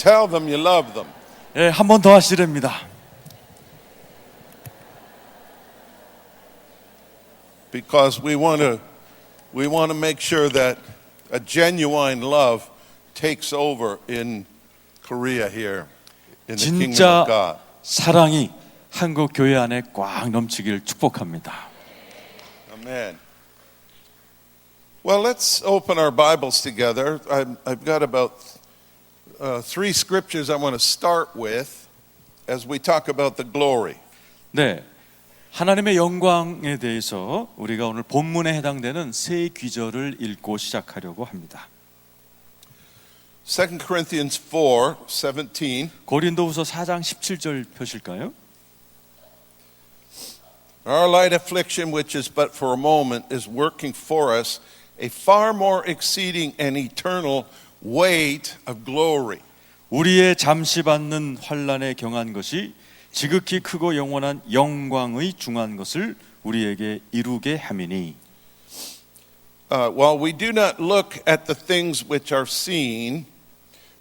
Tell them you love them. 예, 한 번 더 하시렵니다. Because we want to make sure that a genuine love takes over in Korea here in the kingdom 진짜 of God. 사랑이 한국 교회 안에 꽉 넘치길 축복합니다. Amen. Well, let's open our Bibles together. I've got about 3 scriptures I want to start with as we talk about the glory. 네, 하나님의 영광에 대해서 우리가 오늘 본문에 해당되는 세 귀절을 읽고 시작하려고 합니다. 2 Corinthians 4:17. 고린도후서 4장 17절 펴실까요? Our light affliction, which is but for a moment, is working for us a far more exceeding and eternal weight of glory. 우리의 잠시 받는 환난에 경한 것이 지극히 크고 영원한 영광의 중한 것을 우리에게 이루게 함이니. While we do not look at the things which are seen,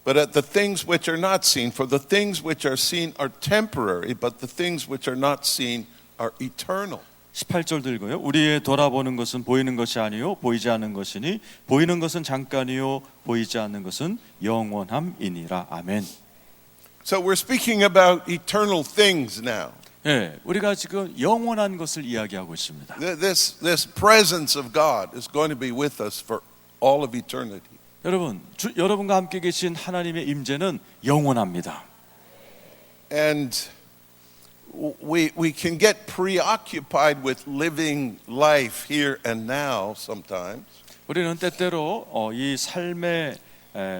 but at the things which are not seen. For the things which are seen are temporary, but the things which are not seen are eternal. 18절도 읽어요. 우리의 돌아보는 것은 보이는 것이 아니요 보이지 않는 것이니 보이는 것은 잠깐이요 보이지 않는 것은 영원함이니라. 아멘. So we're speaking about eternal things now. 예, 우리가 지금 영원한 것을 이야기하고 있습니다. This presence of God is going to be with us for all of eternity. 여러분, 여러분과 함께 계신 하나님의 임재는 영원합니다. And we can get preoccupied with living life here and now sometimes. 우리는 때때로 이 삶에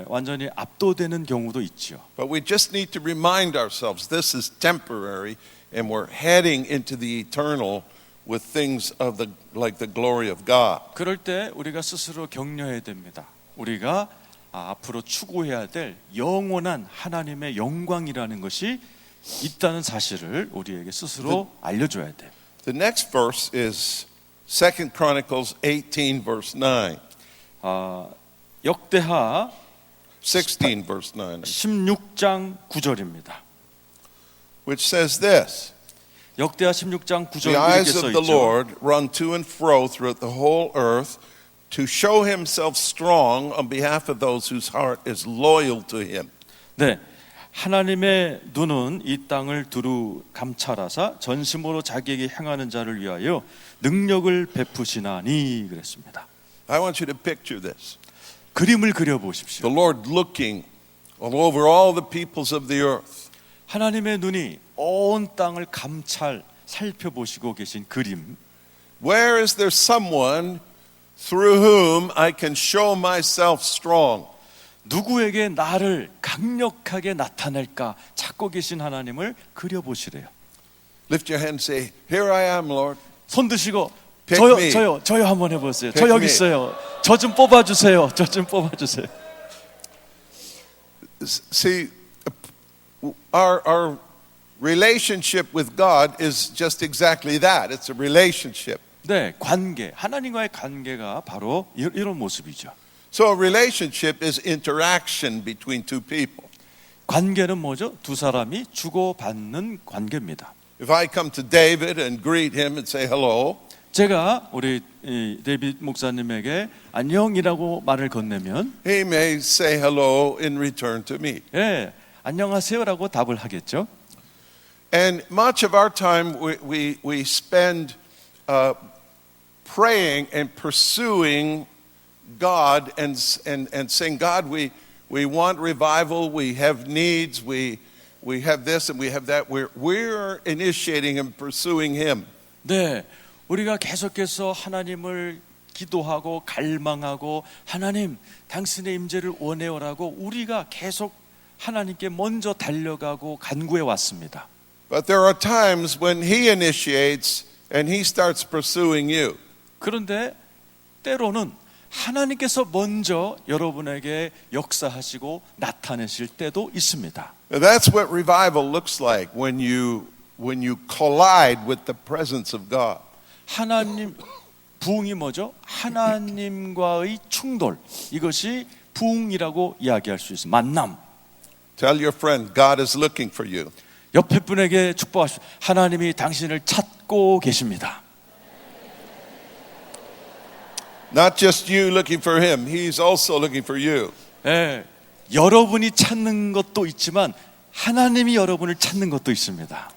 완전히 압도되는 경우도 있죠. But we just need to remind ourselves this is temporary and we're heading into the eternal with things of like the glory of God. 그럴 때 우리가 스스로 격려해야 됩니다. 우리가 앞으로 추구해야 될 영원한 하나님의 영광이라는 것이 있다는 사실을 우리에게 스스로 알려줘야 돼요. The next verse is 2 Chronicles 18 verse 9. 역대하 16 verse 9. 16장 9절입니다. Which says this. 역대하 16장 9절 The 이렇게 eyes 써 of the 있죠. Lord run to and fro throughout the whole earth to show himself strong on behalf of those whose heart is loyal to him. 네, 하나님의 눈은 이 땅을 두루 감찰하사 전심으로 자기에게 향하는 자를 위하여 능력을 베푸시나니 그랬습니다. I want you to picture this. 그림을 그려 보십시오. The Lord looking all over all the peoples of the earth. 하나님의 눈이 온 땅을 살펴보시고 계신 그림. Where is there someone through whom I can show myself strong? 누구에게 나를 강력하게 나타낼까 찾고 계신 하나님을 그려보시래요. Lift your hand and say, Here I am, Lord. 손 드시고 Pick me. 저요 한번 해보세요. 저 Pick 여기 me. 있어요. 저 좀 뽑아주세요. 저 좀 뽑아주세요. See, our relationship with God is just exactly that. It's a relationship. 네, 관계, 하나님과의 관계가 바로 이런 모습이죠. So a relationship is interaction between two people. 관계는 뭐죠? 두 사람이 주고받는 관계입니다. If I come to David and greet him and say hello, 제가 우리 데이빗 목사님에게 안녕이라고 말을 건네면 he may say hello in return to me. 예, 안녕하세요라고 답을 하겠죠. And much of our time we spend praying and pursuing God and saying, God, we want revival, we have needs, we have this and we have that. We're initiating and pursuing Him. 네, 우리가 계속해서 하나님을 기도하고 갈망하고 하나님 당신의 임재를 원해요라고 우리가 계속 하나님께 먼저 달려가고 간구해 왔습니다. But there are times when He initiates and He starts pursuing you. 그런데 때로는 하나님께서 먼저 여러분에게 역사하시고 나타내실 때도 있습니다. That's what revival looks like when you collide with the presence of God. 하나님 부흥이 뭐죠? 하나님과의 충돌. 이것이 부흥이라고 이야기할 수 있습니다. 만남. Tell your friend, God is looking for you. 옆에 분에게 축복하십시오. 하나님이 당신을 찾고 계십니다. Not just you looking for him, he's also looking for you. 예, 여러분이 찾는 것도 있지만 하나님이 여러분을 찾는 것도 있습니다.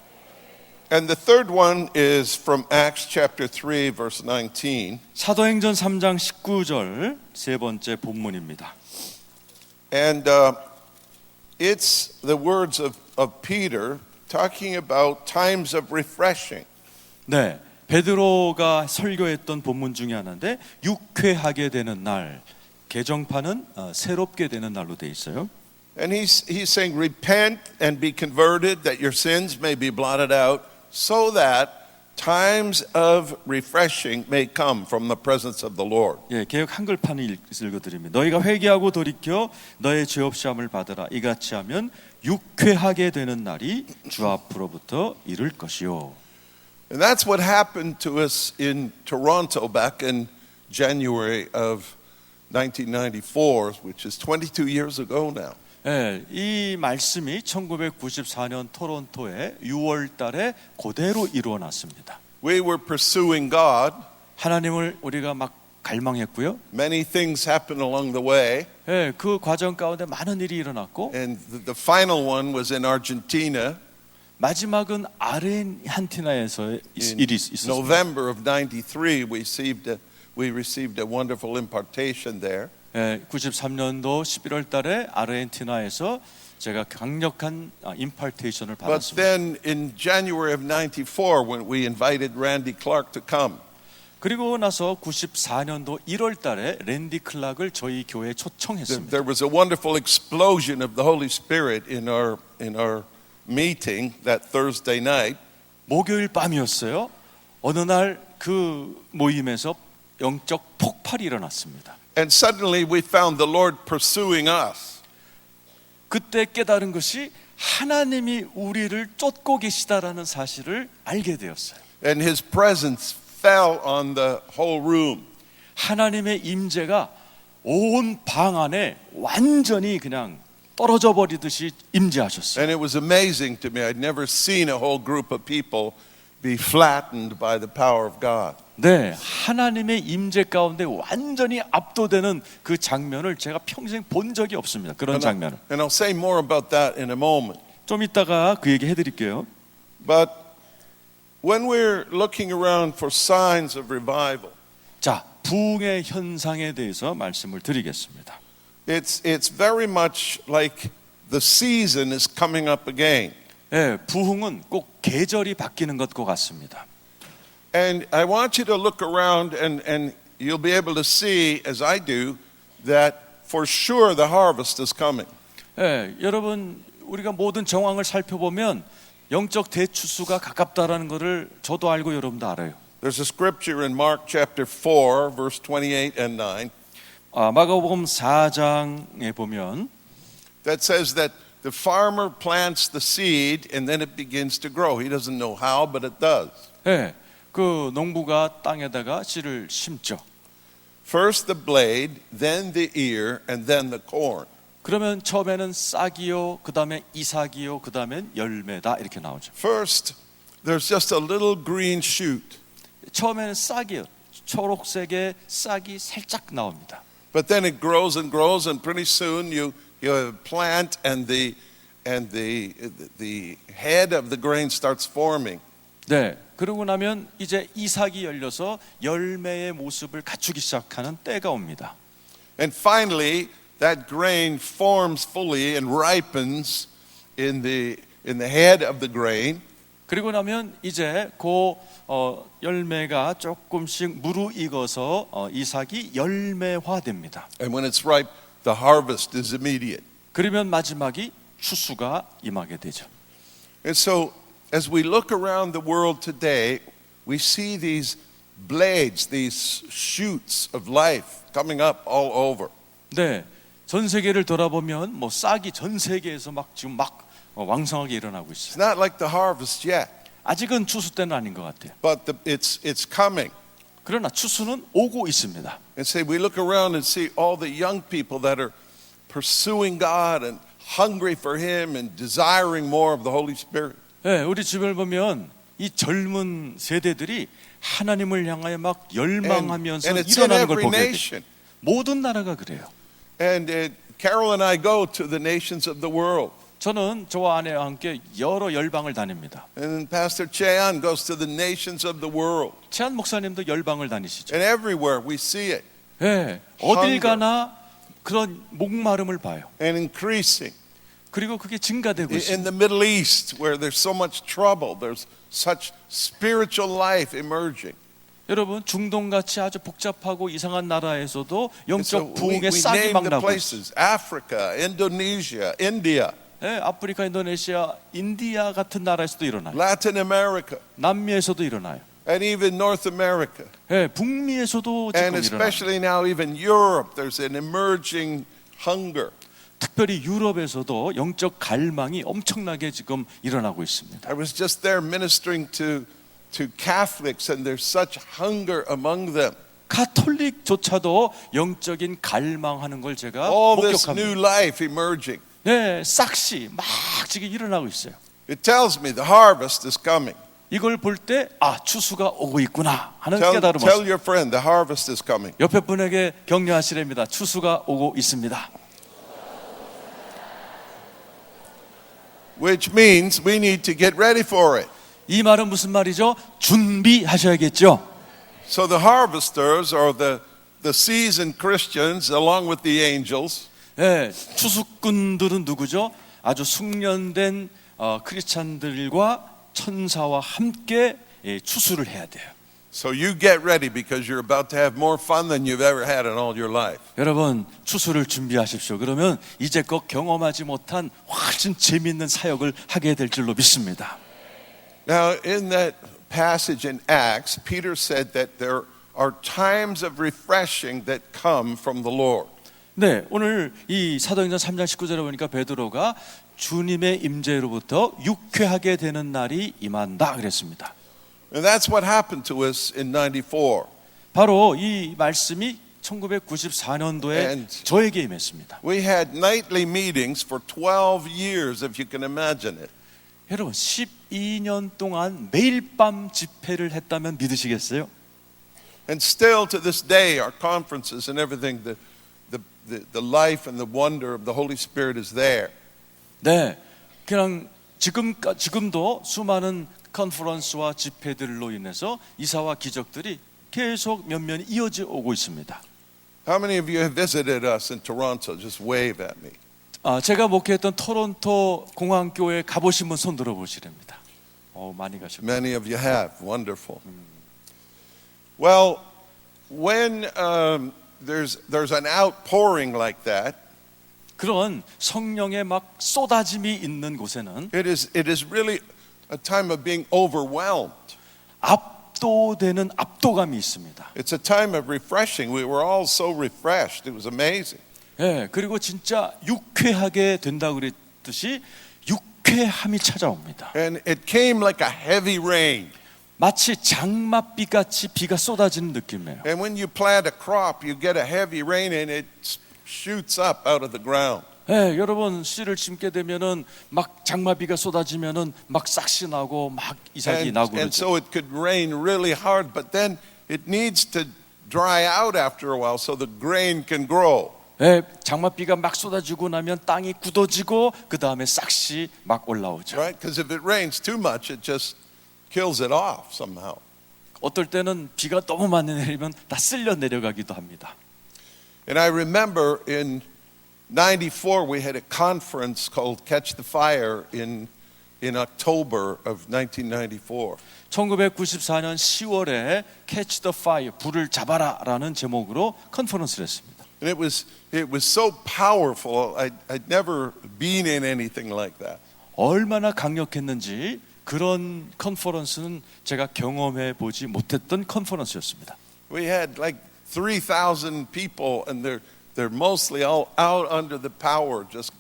And the third one is from Acts chapter 3 verse 19. 사도행전 3장 19절 세 번째 본문입니다. And it's the words of Peter talking about times of refreshing. 네, 베드로가 설교했던 본문 중에 하나인데 육회하게 되는 날, 개정판은 새롭게 되는 날로 돼 있어요. And he's saying, repent and be converted that your sins may be blotted out so that times of refreshing may come from the presence of the Lord. 예, 개역 한글판을 읽어드립니다. 너희가 회개하고 돌이켜 너의 죄 없이함을 받으라. 이같이 하면 육회하게 되는 날이 주 앞으로부터 이를 것이요. And that's what happened to us in Toronto back in January of 1994, which is 22 years ago now. 예, 이 말씀이 1994년 토론토에 6월 달에 그대로 이루어났습니다. We were pursuing God. 하나님을 우리가 막 갈망했고요. Many things happened along the way. 예, 그 과정 가운데 많은 일이 일어났고 And the final one was in Argentina 마지막은 아르헨티나에서의 in 일이 있었습니다. November of 93. We received a wonderful impartation there. 예, 93년도 11월 달에 아르헨티나에서 제가 강력한 임파테이션을 But 받았습니다. then in January of 94, when we invited Randy Clark to come, 그리고 나서 94년도 1월 달에 랜디 클락을 저희 교회에 초청했습니다. there was a wonderful explosion of the Holy Spirit in our meeting that Thursday night. 목요일 밤이었어요. 어느 날 그 모임에서 영적 폭발이 일어났습니다. And suddenly we found the Lord pursuing us. 그때 깨달은 것이 하나님이 우리를 쫓고 계시다라는 사실을 알게 되었어요. And his presence fell on the whole room. 하나님의 임재가 온 방 안에 완전히 그냥 떨어져 버리듯이 임재하셨어요. And it was amazing to me. I'd never seen a whole group of people be flattened by the power of God. 네, 하나님의 임재 가운데 완전히 압도되는 그 장면을 제가 평생 본 적이 없습니다. 그런 장면을. And I'll say more about that in a moment. 좀 이따가 그 얘기 해드릴게요. But when we're looking around for signs of revival, 자, 부흥의 현상에 대해서 말씀을 드리겠습니다. it's very much like the season is coming up again. 예, 부흥은 꼭 계절이 바뀌는 것과 같습니다. And I want you to look around and you'll be able to see, as I do, that for sure the harvest is coming. 예, 여러분 우리가 모든 정황을 살펴보면 영적 대추수가 가깝다라는 것을 저도 알고 여러분도 알아요. There's a scripture in Mark chapter 4, verse 28 and 9, 마가복음 4장에 보면 that says that the farmer plants the seed and then it begins to grow. He doesn't know how, but it does. 예, 그 농부가 땅에다가 씨를 심죠. First the blade, then the ear, and then the corn. 그러면 처음에는 싹이요, 그 다음에 이삭이요, 그 다음엔 열매다 이렇게 나오죠. First, there's just a little green shoot. 처음에는 싹이요, 초록색의 싹이 살짝 나옵니다. But then it grows and grows, and pretty soon you plant, and the head of the grain starts forming. 네, 그러고 나면 이제 이삭이 열려서 열매의 모습을 갖추기 시작하는 때가 옵니다. And finally, that grain forms fully and ripens in the head of the grain. 그리고 나면 이제 그 열매가 조금씩 무르익어서 이삭이 열매화됩니다. And when it's ripe, the harvest is immediate. 그러면 마지막이 추수가 임하게 되죠. And so, as we look around the world today, we see these blades, these shoots of life coming up all over. 네, 전 세계를 돌아보면 뭐 싹이 전 세계에서 막 지금 막 왕성하게 일어나고 있어요. It's not like the harvest yet, 아직은 추수 때는 아닌 것 같아요. but it's coming. 그러나 추수는 오고 있습니다. And say we look around and see all the young people that are pursuing God and hungry for Him and desiring more of the Holy Spirit. 네, 우리 주변을 보면 이 젊은 세대들이 하나님을 향하여 막 열망하면서 And it's in 일어나는 걸 every 보게 돼요. nation. 모든 나라가 그래요. And Carol and I go to the nations of the world. 저는 저와 아내와 함께 여러 열방을 다닙니다. And Pastor Chean goes to the nations of the world. 최한 목사님도 열방을 다니시죠. And everywhere we see it. 네, 어딜 가나 그런 목마름을 봐요. And increasing. 그리고 그게 증가되고 In 있습니다. the Middle East, where there's so much trouble, there's such spiritual life emerging. 여러분 중동같이 아주 복잡하고 이상한 나라에서도 And so 영적 부흥의 we 싹이 name 막 the 나고 있어요. places: Africa, Indonesia, India, 네, 아프리카, 인도네시아, 인디아 같은 나라에서도 일어나요. Latin America, 남미에서도 일어나요. and even North America. 네, 북미에서도 지금 And 일어나요. especially now, even Europe, there's an emerging hunger. 특별히 유럽에서도 영적 갈망이 엄청나게 지금 일어나고 있습니다. I was just there ministering to Catholics, and there's such hunger among them. 가톨릭조차도 영적인 갈망하는 걸 제가 All this new 목격합니다. life emerging. 네, 싹시 막 지금 일어나고 있어요. It tells me the harvest is coming. 이걸 볼 때 추수가 오고 있구나 하는 Tell 깨달음을 your friend the harvest is coming. 옆에 분에게 격려하시랍니다. 추수가 오고 있습니다. Which means we need to get ready for it. 이 말은 무슨 말이죠? 준비하셔야겠죠. So the harvesters are the seasoned Christians along with the angels. 네, 추수꾼들은 누구죠? 아주 숙련된 크리스찬들과 천사와 함께 추수를 해야 돼요. So you get ready because you're about to have more fun than you've ever had in all your life. 여러분 추수를 준비하십시오. 그러면 이제껏 경험하지 못한 훨씬 재미있는 사역을 하게 될 줄로 믿습니다. Now, in that passage in Acts, Peter said that there are times of refreshing that come from the Lord. 네, 오늘 이 사도행전 3장 19절에 보니까 베드로가 주님의 임재로부터 유쾌하게 되는 날이 임한다 그랬습니다. And that's what happened to us in 94. 바로 이 말씀이 1994년도에 And 저에게 임했습니다. We had nightly meetings for 12 years, if you can imagine it. 여러분 12년 동안 매일 밤 집회를 했다면 믿으시겠어요? And still to this day, our conferences and everything, the life and the wonder of the Holy Spirit is there. 네, 그냥 지금도 수많은 컨퍼런스와 집회들로 인해서 이사와 기적들이 계속 면면이 이어져 오고 있습니다. How many of you have visited us in Toronto? Just wave at me. 제가 목회했던 토론토 공항교회 가보신 분 손 들어보시랍니다. 많이 가셨고. Many of you have. Wonderful. Well, when there's an outpouring like that, 그런 성령의 막 쏟아짐이 있는 곳에는 it is really a time of being overwhelmed. 압도되는 압도감이 있습니다. It's a time of refreshing. We were all so refreshed. It was amazing. 네, 그리고 진짜 유쾌하게 된다고 그랬듯이 유쾌함이 찾아옵니다. And it came like a heavy rain. 마치 장맛비 같이 비가 쏟아지는 느낌이에요. And when you plant a crop, you get a heavy rain and it shoots up out of the ground. 네, 여러분 씨를 심게 되면은 막 장마비가 쏟아지면은 막 싹시 나고 막 이삭이 나고 And 그러죠. so it could rain really hard, but then it needs to dry out after a while so the grain can grow. 네, 장마비가 막 쏟아지고 나면 땅이 굳어지고 그 다음에 싹시 막 올라오죠. Right? Because if it rains too much, it just kills it off somehow. 어떨 때는 비가 너무 많이 내리면 다 쓸려 내려가기도 합니다. And I remember in 94 we had a conference called Catch the Fire in October of 1994. 1994년 10월에 Catch the Fire, 불을 잡아라라는 제목으로 컨퍼런스를 했습니다. And it was so powerful. I'd never been in anything like that. 얼마나 강력했는지 그런 컨퍼런스는 제가 경험해 보지 못했던 컨퍼런스였습니다. We had like 3,000 people, and they're mostly all out under the power, just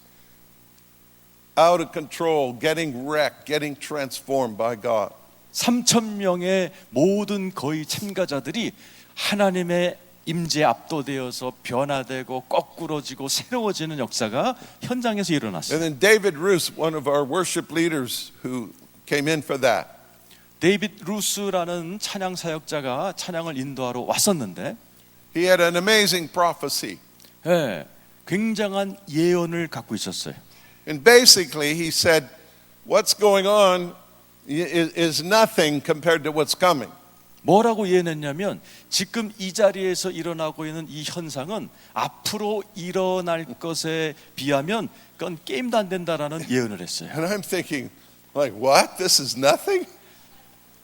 out of control, getting wrecked, getting transformed by God. 3,000명의 모든 거의 참가자들이 하나님의 임재에 압도되어서 변화되고 거꾸러지고 새로워지는 역사가 현장에서 일어났어요. And then David Roos, one of our worship leaders who came in for that, 데이빗 루스라는 찬양 사역자가 찬양을 인도하러 왔었는데 he had an amazing prophecy. 예, 굉장한 예언을 갖고 있었어요. And basically he said, what's going on is nothing compared to what's coming. 뭐라고 예언했냐면 지금 이 자리에서 일어나고 있는 이 현상은 앞으로 일어날 것에 비하면 그건 게임도 안 된다라는 예언을 했어요. And I'm thinking, like, what? This is nothing?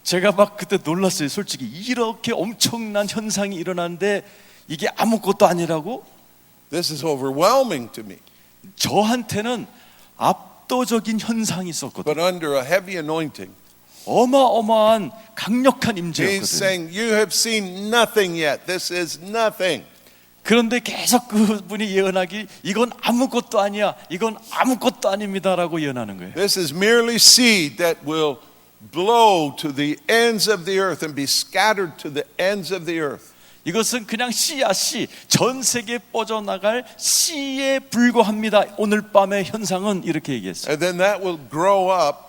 제가 막 그때 놀랐어요. 솔직히 이렇게 엄청난 현상이 일어나는데 이게 아무것도 아니라고? This is overwhelming to me. 저한테는 압도적인 현상이 있었거든요. But under a heavy anointing, 어마어마한 강력한 he's 임재였거든요. saying, you have seen nothing yet. This is nothing. 그런데 계속 그분이 예언하기 이건 아무것도 아니야. 이건 아무것도 아닙니다라고 예언하는 거예요. This is merely seed that will blow to the ends of the earth and be scattered to the ends of the earth. 이것은 그냥 씨야 씨. 전 세계에 뻗어나갈 씨에 불과합니다. 오늘 밤의 현상은 이렇게 얘기했어요. And then that will grow up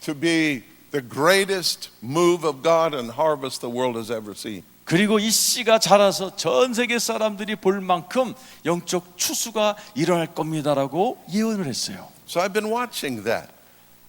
to be the greatest move of God and harvest the world has ever seen. 그리고 이 씨가 자라서 전 세계 사람들이 볼 만큼 영적 추수가 일어날 겁니다라고 예언을 했어요. So I've been watching that.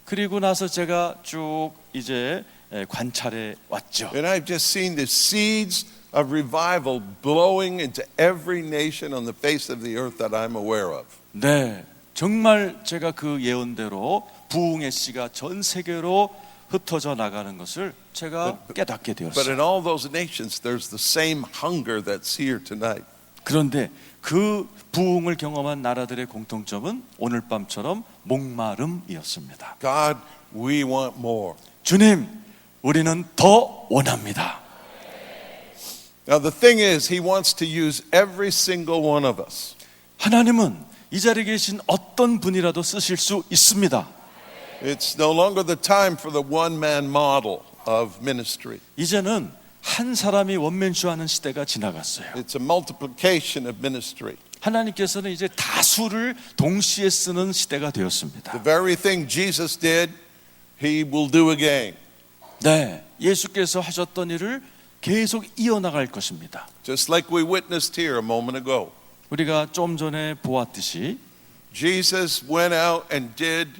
그리고 나서 제가 쭉 이제 관찰해 왔죠. And I've just seen the seeds of revival blowing into every nation on the face of the earth that I'm aware of. 네, 정말 제가 그 예언대로 부흥의 씨가 전 세계로 흩어져 나가는 것을 제가 깨닫게 But 되었어요. in all those nations, there's the same hunger that's here tonight. 그런데 그 부흥을 경험한 나라들의 공통점은 오늘 밤처럼 목마름이었습니다. God, we want more. 주님, 우리는 더 원합니다. Now the thing is, He wants to use every single one of us. 하나님은 이 자리에 계신 어떤 분이라도 쓰실 수 있습니다. It's no longer the time for the one-man model of ministry. 이제는 한 사람이 원맨쇼하는 시대가 지나갔어요. It's a multiplication of ministry. 하나님께서는 이제 다수를 동시에 쓰는 시대가 되었습니다. The very thing Jesus did, He will do again. 네, 예수께서 하셨던 일을 계속 이어나갈 것입니다. Just like we witnessed here a moment ago. 우리가 좀 전에 보았듯이 Jesus went out and did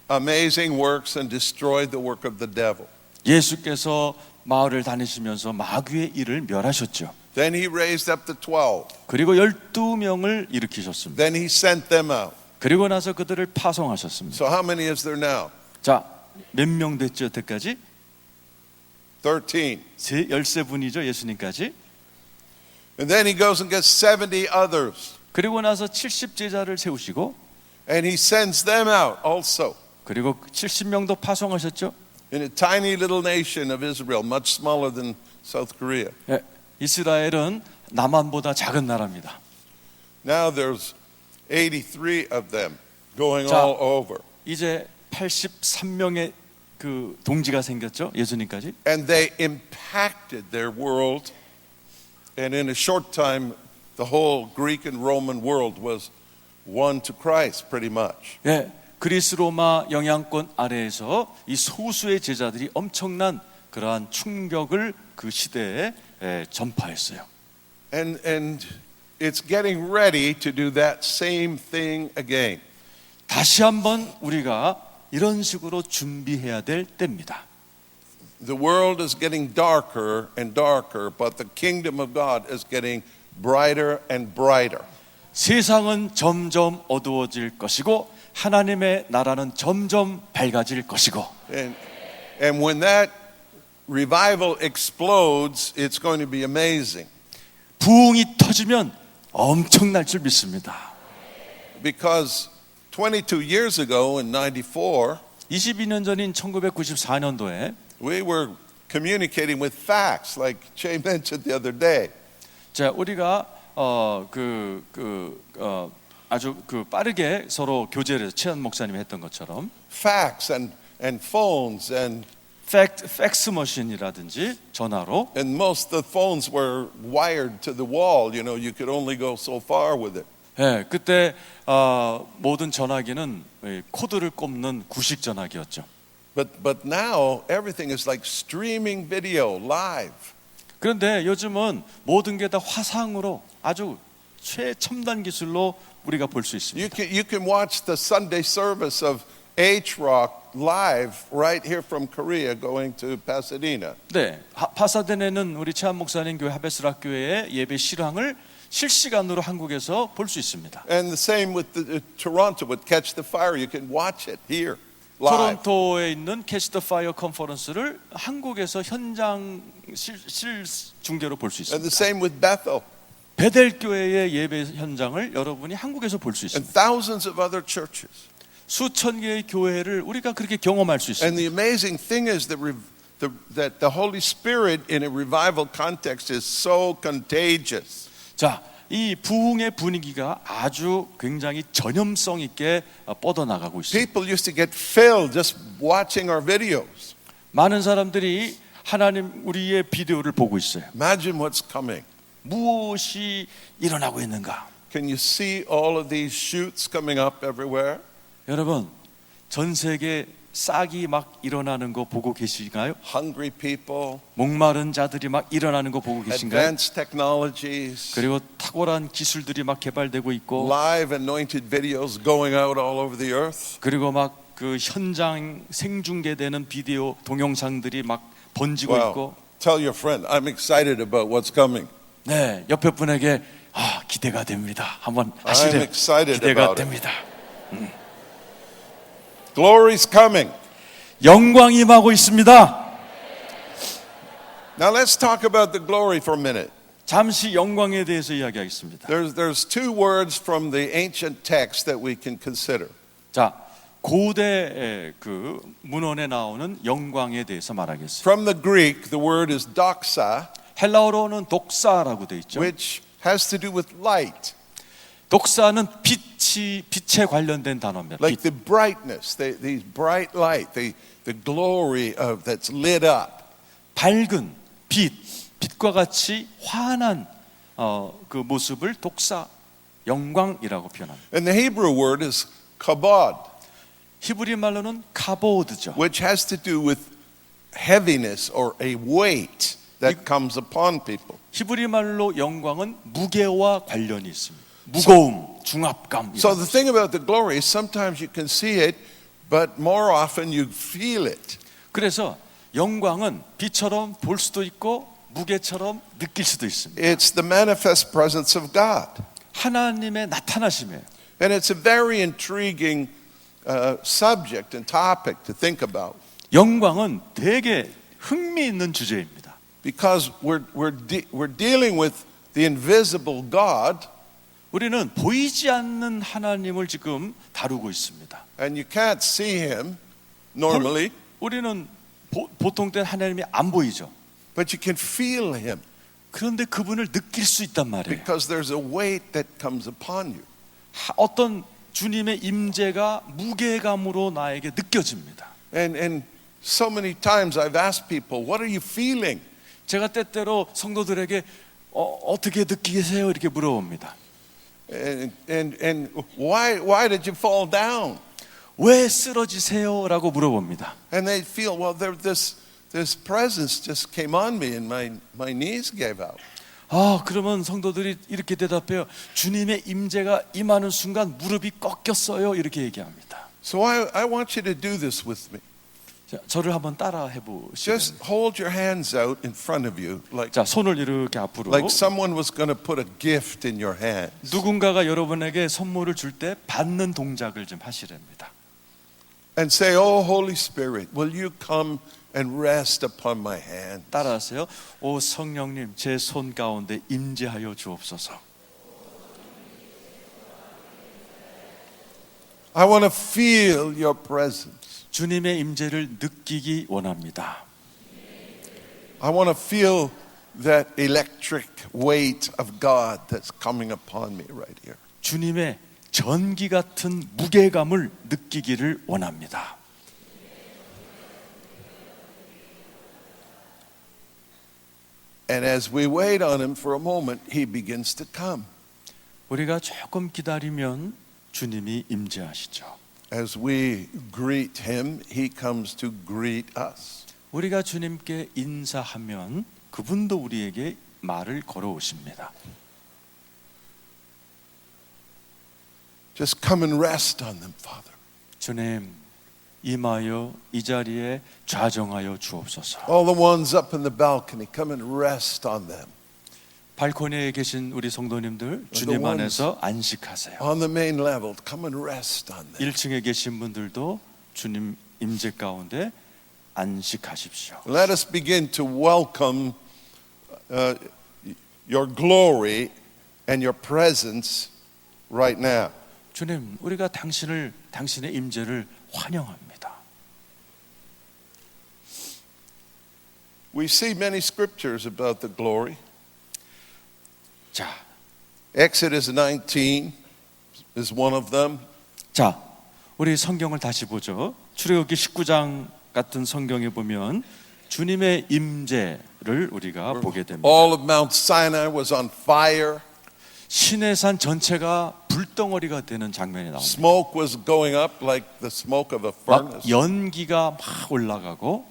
amazing works and destroyed the work of the devil. 예수께서 마을을 다니시면서 마귀의 일을 멸하셨죠. Then He raised up the 12. 그리고 12명을 일으키셨습니다. Then He sent them out. 그리고 나서 그들을 파송하셨습니다. So how many is there now? 자, 몇 명 됐죠, 여태까지? 13. 13분이죠, 예수님까지. And then He goes and gets 70 others. 그리고 나서 70제자를 세우시고 And He sends them out also. 그리고 70명도 파송하셨죠. In a tiny little nation of Israel, much smaller than South Korea. 예, 이스라엘은 남한보다 작은 나라입니다. Now there's 83 of them going 자, all over. 이제 83명의 그 동지가 생겼죠, 예수님까지. And they impacted their world. And in a short time, the whole Greek and Roman world was won to Christ pretty much. 예, 그리스 로마 영향권 아래에서 이 소수의 제자들이 엄청난 그러한 충격을 그 시대에 전파했어요. And it's getting ready to do that same thing again. 다시 한번 우리가 이런 식으로 준비해야 될 때입니다. The world is getting darker and darker, but the kingdom of God is getting brighter and brighter. 세상은 점점 어두워질 것이고 하나님의 나라는 점점 밝아질 것이고. And when that revival explodes, it's going to be amazing. 부흥이 터지면 엄청날 줄 믿습니다. Because 22 years ago in 94, 22년 전인 1994년도에 we were communicating with facts, like Jay mentioned the other day. 자, 우리가 아주 빠르게 서로 교제를 해서 최한 목사님이 했던 것처럼 Facts and phones and 팩스 머신이라든지 전화로. And most of the phones were wired to the wall. You know, you could only go so far with it. 예, 그때 모든 전화기는 코드를 꼽는 구식 전화기였죠. But now everything is like streaming video live. 그런데 요즘은 모든 게 다 화상으로 아주 최첨단 기술로 우리가 볼 수 있습니다. You can watch the Sunday service of H-Rock live right here from Korea going to Pasadena. 네, 파사데네는 우리 최한 목사님 교회 하베스락 교회의 예배 실황을 실시간으로 한국에서 볼 수 있습니다. And the same with Toronto with Catch the Fire. You can watch it here live. 토론토에 있는 캐치 더 파이어 컨퍼런스를 한국에서 현장 실 중계로 볼 수 And the 있습니다. same with Bethel 베델 교회의 예배 현장을 여러분이 한국에서 볼 수 and 있습니다. thousands of other churches. 수천 개의 교회를 우리가 그렇게 경험할 수 And 있습니다. the amazing thing is that the Holy Spirit in a revival context is so contagious. 자, 이 부흥의 분위기가 아주 굉장히 전염성 있게 뻗어나가고 있습니다. People used to get filled just watching our videos. 많은 사람들이 하나님 우리의 비디오를 보고 있어요. Imagine what's coming. 무엇이 일어나고 있는가? Can you see all of these shoots coming up everywhere? 여러분, 전 세계 싹이 막 일어나는 거 보고 계신가요? Hungry people, 목마른 자들이 막 일어나는 거 보고 계신가요? advanced technologies, 그리고 탁월한 기술들이 막 개발되고 있고, live anointed videos going out all over the earth. 그리고 막 그 현장 생중계되는 비디오 동영상들이 막 번지고 Wow. 있고, Tell your friend, I'm excited about what's coming. 네, 옆에 분에게 기대가 됩니다. 한번 I'm 하시래요. excited 기대가 about it. 됩니다. Glory's coming. 영광이 임하고 있습니다. Now let's talk about the glory for a minute. 잠시 영광에 대해서 이야기하겠습니다. There's two words from the ancient text that we can consider. 자, 고대 그 문헌에 나오는 영광에 대해서 말하겠습니다. From the Greek, the word is doxa, 헬라어로는 독사라고 돼 있죠. which has to do with light, 독사는 빛에 관련된 단어입니다. like 빛. the brightness, these bright light, the glory of that's lit up. 밝은 빛과 같이 환한 그 모습을 독사, 영광이라고 표현합니다. And the Hebrew word is kabod, 히브리 말로는 카보드죠. which has to do with heaviness or a weight that comes upon people. 히브리 말로 영광은 무게와 관련이 있습니다. 무거움, 중압감. So the thing about the glory is sometimes you can see it, but more often you feel it. 그래서 영광은 빛처럼 볼 수도 있고 무게처럼 느낄 수도 있습니다. It's the manifest presence of God. 하나님의 나타나심이에요. And it's a very intriguing subject and topic to think about 영광은 되게 흥미있는 주제입니다. because we're dealing with the invisible God, 우리는 보이지 않는 하나님을 지금 다루고 있습니다. and you can't see him normally, 우리는 보통 때 하나님이 안 보이죠. but you can feel him 그런데 그분을 느낄 수 있단 말이에요. because there's a weight that comes upon you. 어떤 주님의 임재가 무게감으로 나에게 느껴집니다. And so many times I've asked people, what are you feeling? 제가 때때로 성도들에게 어떻게 느끼세요? 이렇게 물어봅니다. And why did you fall down? 왜 쓰러지세요? 라고 물어봅니다. And they feel, well, this presence just came on me and my knees gave out. 그러면 성도들이 이렇게 대답해요. 주님의 임재가 임하는 순간 무릎이 꺾였어요. 이렇게 얘기합니다. So I want you to do this with me. 자, 저를 한번 따라 해보시죠. Just hold your hands out in front of you 자, 손을 이렇게 앞으로. like someone was going to put a gift in your hands. 누군가가 여러분에게 선물을 줄 때 받는 동작을 좀 하시랍니다. And say, oh, Holy Spirit, will you come and rest upon my hand? 따라하세요. 오 성령님, 제 손 가운데 임재하여 주옵소서. I want to feel your presence. 주님의 임재를 느끼기 원합니다. I want to feel that electric weight of God that's coming upon me right here. 주님의 전기 같은 무게감을 느끼기를 원합니다. And as we wait on him for a moment, he begins to come. 우리가 조금 기다리면 주님이 임재하시죠. As we greet him, he comes to greet us. 우리가 주님께 인사하면 그분도 우리에게 말을 걸어오십니다. Just come and rest on them, Father. 주님, 임하여 이 자리에 좌정하여 주옵소서. All the ones up in the balcony, come and rest on them. 발코니에 계신 우리 성도님들 주님 안에서 안식하세요. On the main level, come and rest on them. 1층에 계신 분들도 주님 임재 가운데 안식하십시오. Let us begin to welcome your glory and your presence right now. 주님, 우리가 당신의 임재를 환영합니다. We see many scriptures about the glory. 자, Exodus 19 is one of them. 자, 우리 성경을 다시 보죠. 출애굽기 19장 같은 성경에 보면 주님의 임재를 우리가 보게 됩니다. All of Mount Sinai was on fire. 시내산 전체가 불덩어리가 되는 장면이 나옵니다. Smoke was going up like the smoke of a 막 furnace. 연기가 막 올라가고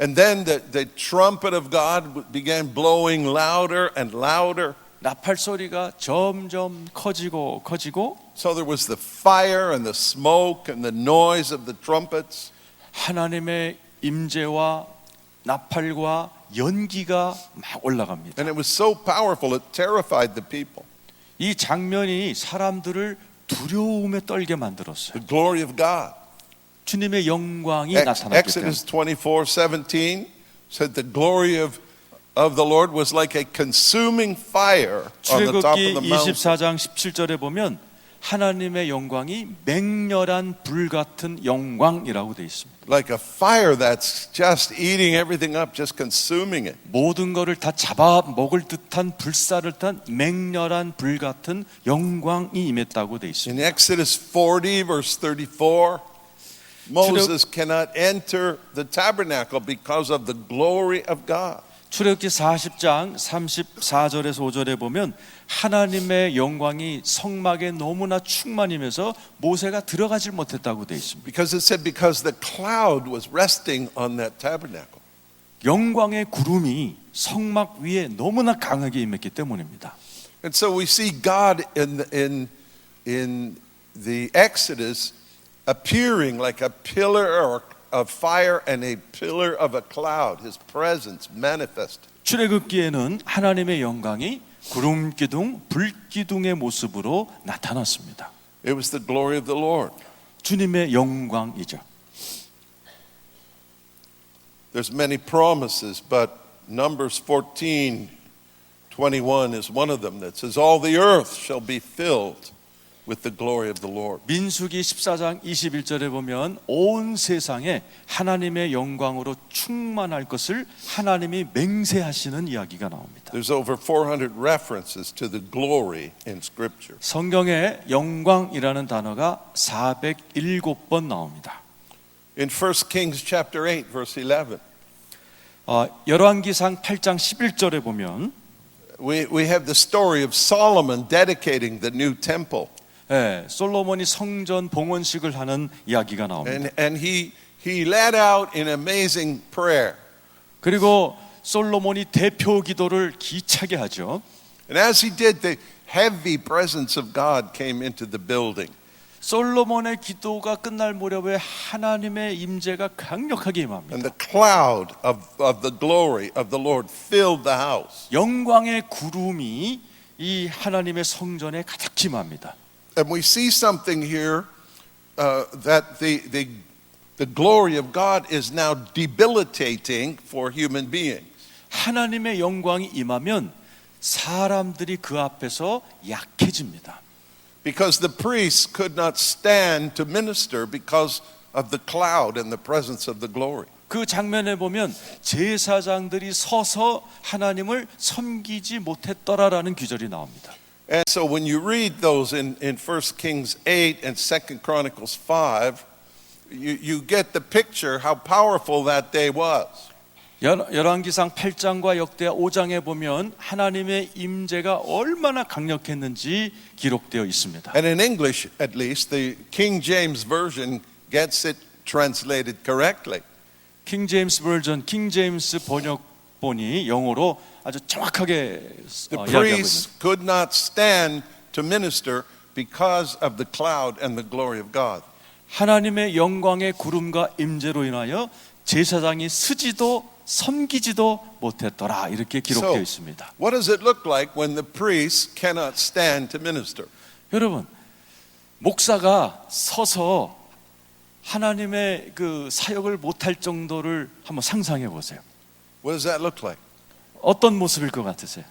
And then the trumpet of God began blowing louder and louder. 나팔 소리가 점점 커지고 So there was the fire and the smoke and the noise of the trumpets. 하나님의 임재와 나팔과 연기가 막 올라갑니다. And it was so powerful, it terrified the people. 이 장면이 사람들을 두려움에 떨게 만들었어요. The glory of God. 주님의 영광이 나타났기 때문에. Exodus 24:17 said the glory of the Lord was like a consuming fire on the top of 출애굽기 the mountain. 24장 17절에 보면 하나님의 영광이 맹렬한 불 같은 영광이라고 되어 있습니다. Like a fire that's just eating everything up, just consuming it. 모든 것을 다 잡아 먹을 듯한 불사를 탄 맹렬한 불 같은 영광이 임했다고 되어 있습니다. In Exodus 40 verse 34, Moses cannot enter the tabernacle because of the glory of God. 출애굽기 40장 34절에서 5절에 보면 하나님의 영광이 성막에 너무나 충만하면서 모세가 들어가질 못했다고 되어 있습니다. Because it said because the cloud was resting on that tabernacle. 영광의 구름이 성막 위에 너무나 강하게 임했기 때문입니다. And so we see God in the Exodus appearing like a pillar of fire and a pillar of a cloud, his presence manifest. 출애굽기에는 하나님의 영광이 구름 기둥, 불 기둥의 모습으로 나타났습니다. It was the glory of the Lord. 주님의 영광이죠. There's many promises, but Numbers 14:21 is one of them that says all the earth shall be filled with the glory of the Lord. 민수기 14장 21절에 보면 온 세상에 하나님의 영광으로 충만할 것을 하나님이 맹세하시는 이야기가 나옵니다. There's over 400 references to the glory in Scripture. 성경에 영광이라는 단어가 407번 나옵니다. In 1 Kings chapter 8 verse 11, 열왕기상 8장 11절에 보면 we have the story of Solomon dedicating the new temple. 솔로몬이 성전 봉헌식을 하는 이야기가 나옵니다. And he led out in amazing prayer. 그리고 솔로몬이 대표 기도를 기차게 하죠. And as he did, the heavy presence of God came into the building. 솔로몬의 기도가 끝날 무렵에 하나님의 임재가 강력하게 임합니다. And the cloud of the glory of the Lord filled the house. 영광의 구름이 이 하나님의 성전에 가득 임합니다. And we see something here that the glory of God is now debilitating for human beings. 하나님의 영광이 임하면 사람들이 그 앞에서 약해집니다. Because the priests could not stand to minister because of the cloud and the presence of the glory. 그 장면에 보면 제사장들이 서서 하나님을 섬기지 못했더라라는 규절이 나옵니다. And so when you read those in 1 Kings 8 and 2 Chronicles 5, you get the picture how powerful that day was. 열왕기상 8장과 역대하 5장에 보면 하나님의 임재가 얼마나 강력했는지 기록되어 있습니다. And in English, at least, the King James Version gets it translated correctly. 킹 제임스 버전, 킹 제임스 번역본이 영어로 아주 정확하게 The 이야기하고 priests 있습니다. could not stand to minister because of the cloud and the glory of God. 하나님의 영광의 구름과 임재로 인하여 제사장이 쓰지도 섬기지도 못했더라 이렇게 기록되어 So, 있습니다. what does it look like when the priests cannot stand to minister? 여러분, 목사가 서서 하나님의 그 사역을 못할 정도를 한번 상상해 보세요. What does that look like? 어떤 모습일 것 같으세요?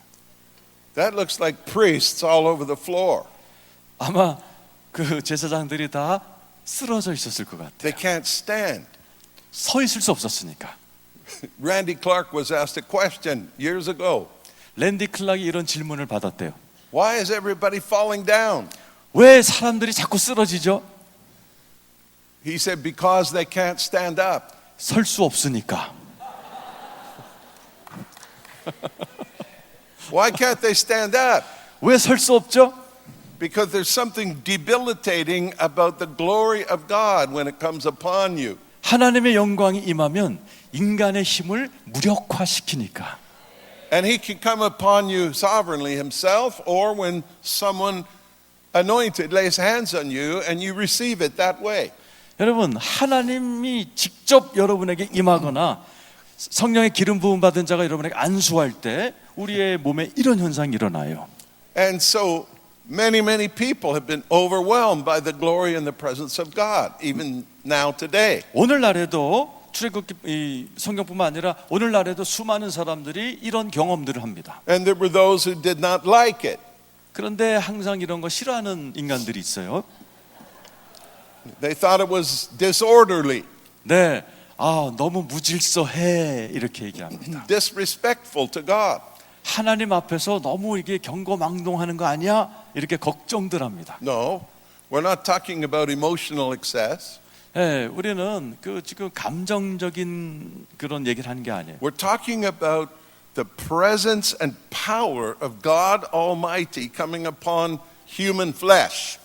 That looks like priests all over the floor. 아마 그 제사장들이 다 쓰러져 있었을 것 같아요. They can't stand. 서 있을 수 없었으니까. Randy Clark was asked a question years ago. 랜디 클락이 이런 질문을 받았대요. Why is everybody falling down? 왜 사람들이 자꾸 쓰러지죠? He said, because they can't stand up. 설 수 없으니까. Why can't they stand up? 왜 설 수 없죠? Because there's something debilitating about the glory of God when it comes upon you. 하나님의 영광이 임하면 인간의 힘을 무력화시키니까. And he can come upon you sovereignly himself, or when someone anointed lays hands on you and you receive it that way. 여러분, 하나님이 직접 여러분에게 임하거나 성령의 기름 부음 받은 자가 여러분에게 안수할 때 우리의 몸에 이런 현상이 일어나요. And so many people have been overwhelmed by the glory and the presence of God, even now today. 오늘날에도 출애굽기 이 성경뿐만 아니라 오늘날에도 수많은 사람들이 이런 경험들을 합니다. And there were those who did not like it. 그런데 항상 이런 거 싫어하는 인간들이 있어요. They thought it was disorderly, 네, 너무 무질서해 이렇게 얘기합니다. disrespectful to God. 하나님 앞에서 너무 이게 경거망동하는 거 아니야? 이렇게 걱정들 합니다. No, we're not talking about emotional excess. 네, 우리는 그 지금 감정적인 그런 얘기를 하는 게 아니에요. We're talking about the presence and power of God Almighty coming upon human flesh.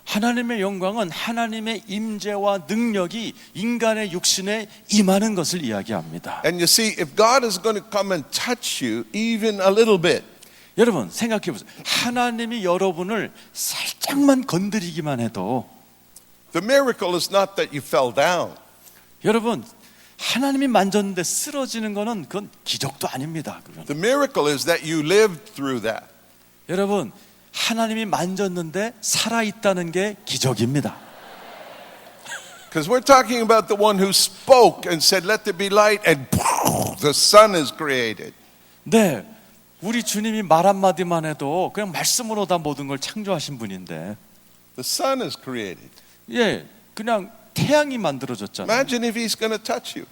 하나님의 영광은 하나님의 임재와 능력이 인간의 육신에 임하는 것을 이야기합니다. And you see, if God is going to come and touch you even a little bit, 여러분 생각해 보세요. 하나님이 여러분을 살짝만 건드리기만 해도 the miracle is not that you fell down. 여러분 하나님이 만졌는데 쓰러지는 거는 그건 기적도 아닙니다. 그건. The miracle is that you lived through that. 여러분 하나님이 만졌는데 살아있다는 게 기적입니다. Because we're talking about the one who spoke and said, let there be light, and the sun is created. 네, 우리 주님이 말 한마디만 해도 그냥 말씀으로 다 모든 걸 창조하신 분인데 The sun is created. 예, 그냥 태양이 만들어졌잖아요. Imagine if he's going to touch you.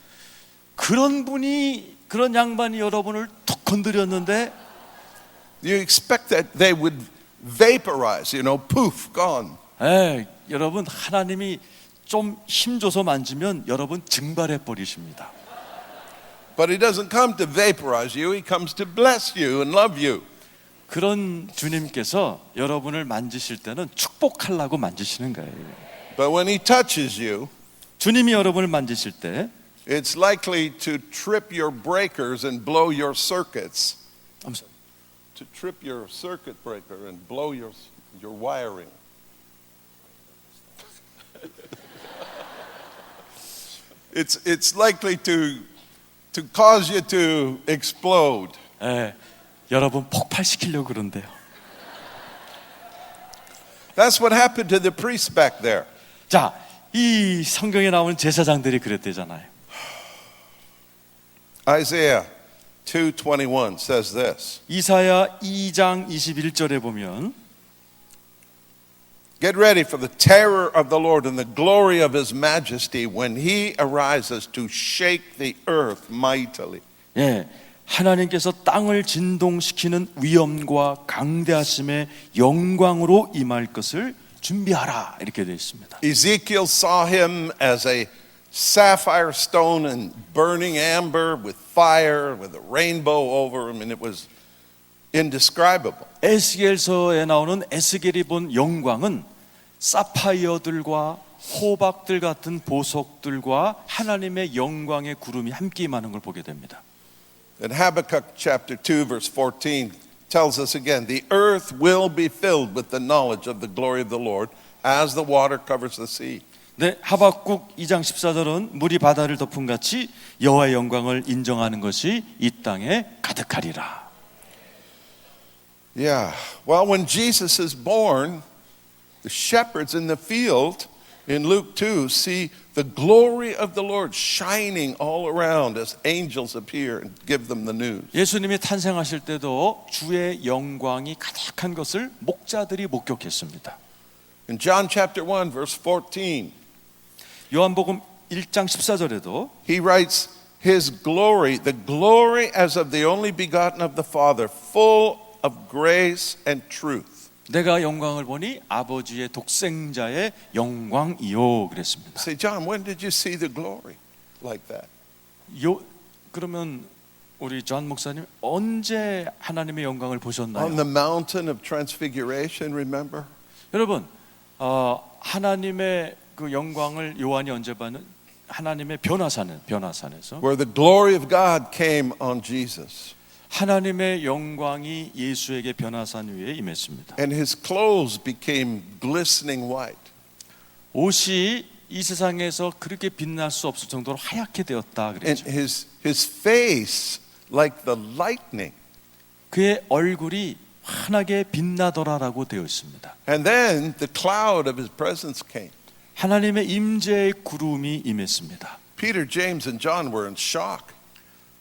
그런 양반이 여러분을 툭 건드렸는데 You expect that they would vaporize, poof, gone. 예, 여러분 하나님이 좀 힘줘서 만지면 여러분 증발해 버리십니다. But he doesn't come to vaporize you. He comes to bless you and love you. 그런 주님께서 여러분을 만지실 때는 축복하려고 만지시는 거예요. But when he touches you, 주님이 여러분을 만지실 때 it's likely to trip your breakers and blow your circuits. To trip your circuit breaker and blow your wiring. It's likely to cause you to explode. 예, 여러분 폭발시키려고 그런데요. That's what happened to the priests back there. 자, 이 성경에 나오는 제사장들이 그랬대잖아요. Isaiah 2:21 says this. 이사야 2장 21절에 보면 Get ready for the terror of the Lord and the glory of his majesty when he arises to shake the earth mightily. 예, 하나님께서 땅을 진동시키는 위엄과 강대하심의 영광으로 임할 것을 준비하라 이렇게 되어 있습니다. Ezekiel saw him as a sapphire stone and burning amber with fire, with a rainbow over them, and it was indescribable. 에스겔서에 나오는 에스겔이 본 영광은 사파이어들과 호박들 같은 보석들과 하나님의 영광의 구름이 함께 임하는 걸 보게 됩니다. And Habakkuk chapter 2 verse 14 tells us again, the earth will be filled with the knowledge of the glory of the Lord as the water covers the sea. 네, 하박국 2장 14절은 물이 바다를 덮은 같이 여호와의 영광을 인정하는 것이 이 땅에 가득하리라. Yeah. Well, when Jesus is born, the shepherds in the field in Luke 2 see the glory of the Lord shining all around as angels appear and give them the news. 예수님이 탄생하실 때도 주의 영광이 가득한 것을 목자들이 목격했습니다. In John chapter 1 verse 14, 요한복음 1장 14절에도 he writes his glory, the glory as of the only begotten of the Father, full of grace and truth. 내가 영광을 보니 아버지의 독생자의 영광이요 그랬습니다. Say, John, when did you see the glory like that? 그러면 우리 존 목사님 언제 하나님의 영광을 보셨나요? On the mountain of transfiguration, remember? 여러분, 하나님의 그 영광을 요한이 언제 봤는? 하나님의 변화산에서 Where the glory of God came on Jesus. 하나님의 영광이 예수에게 변화산 위에 임했습니다. And his clothes became glistening white. 옷이 이 세상에서 그렇게 빛날 수 없을 정도로 하얗게 되었다 And 그랬죠. his face like the lightning. 그의 얼굴이 환하게 빛나더라라고 되어 있습니다. And then the cloud of his presence came. 하나님의 임재의 구름이 임했습니다. Peter, James, and John were in shock.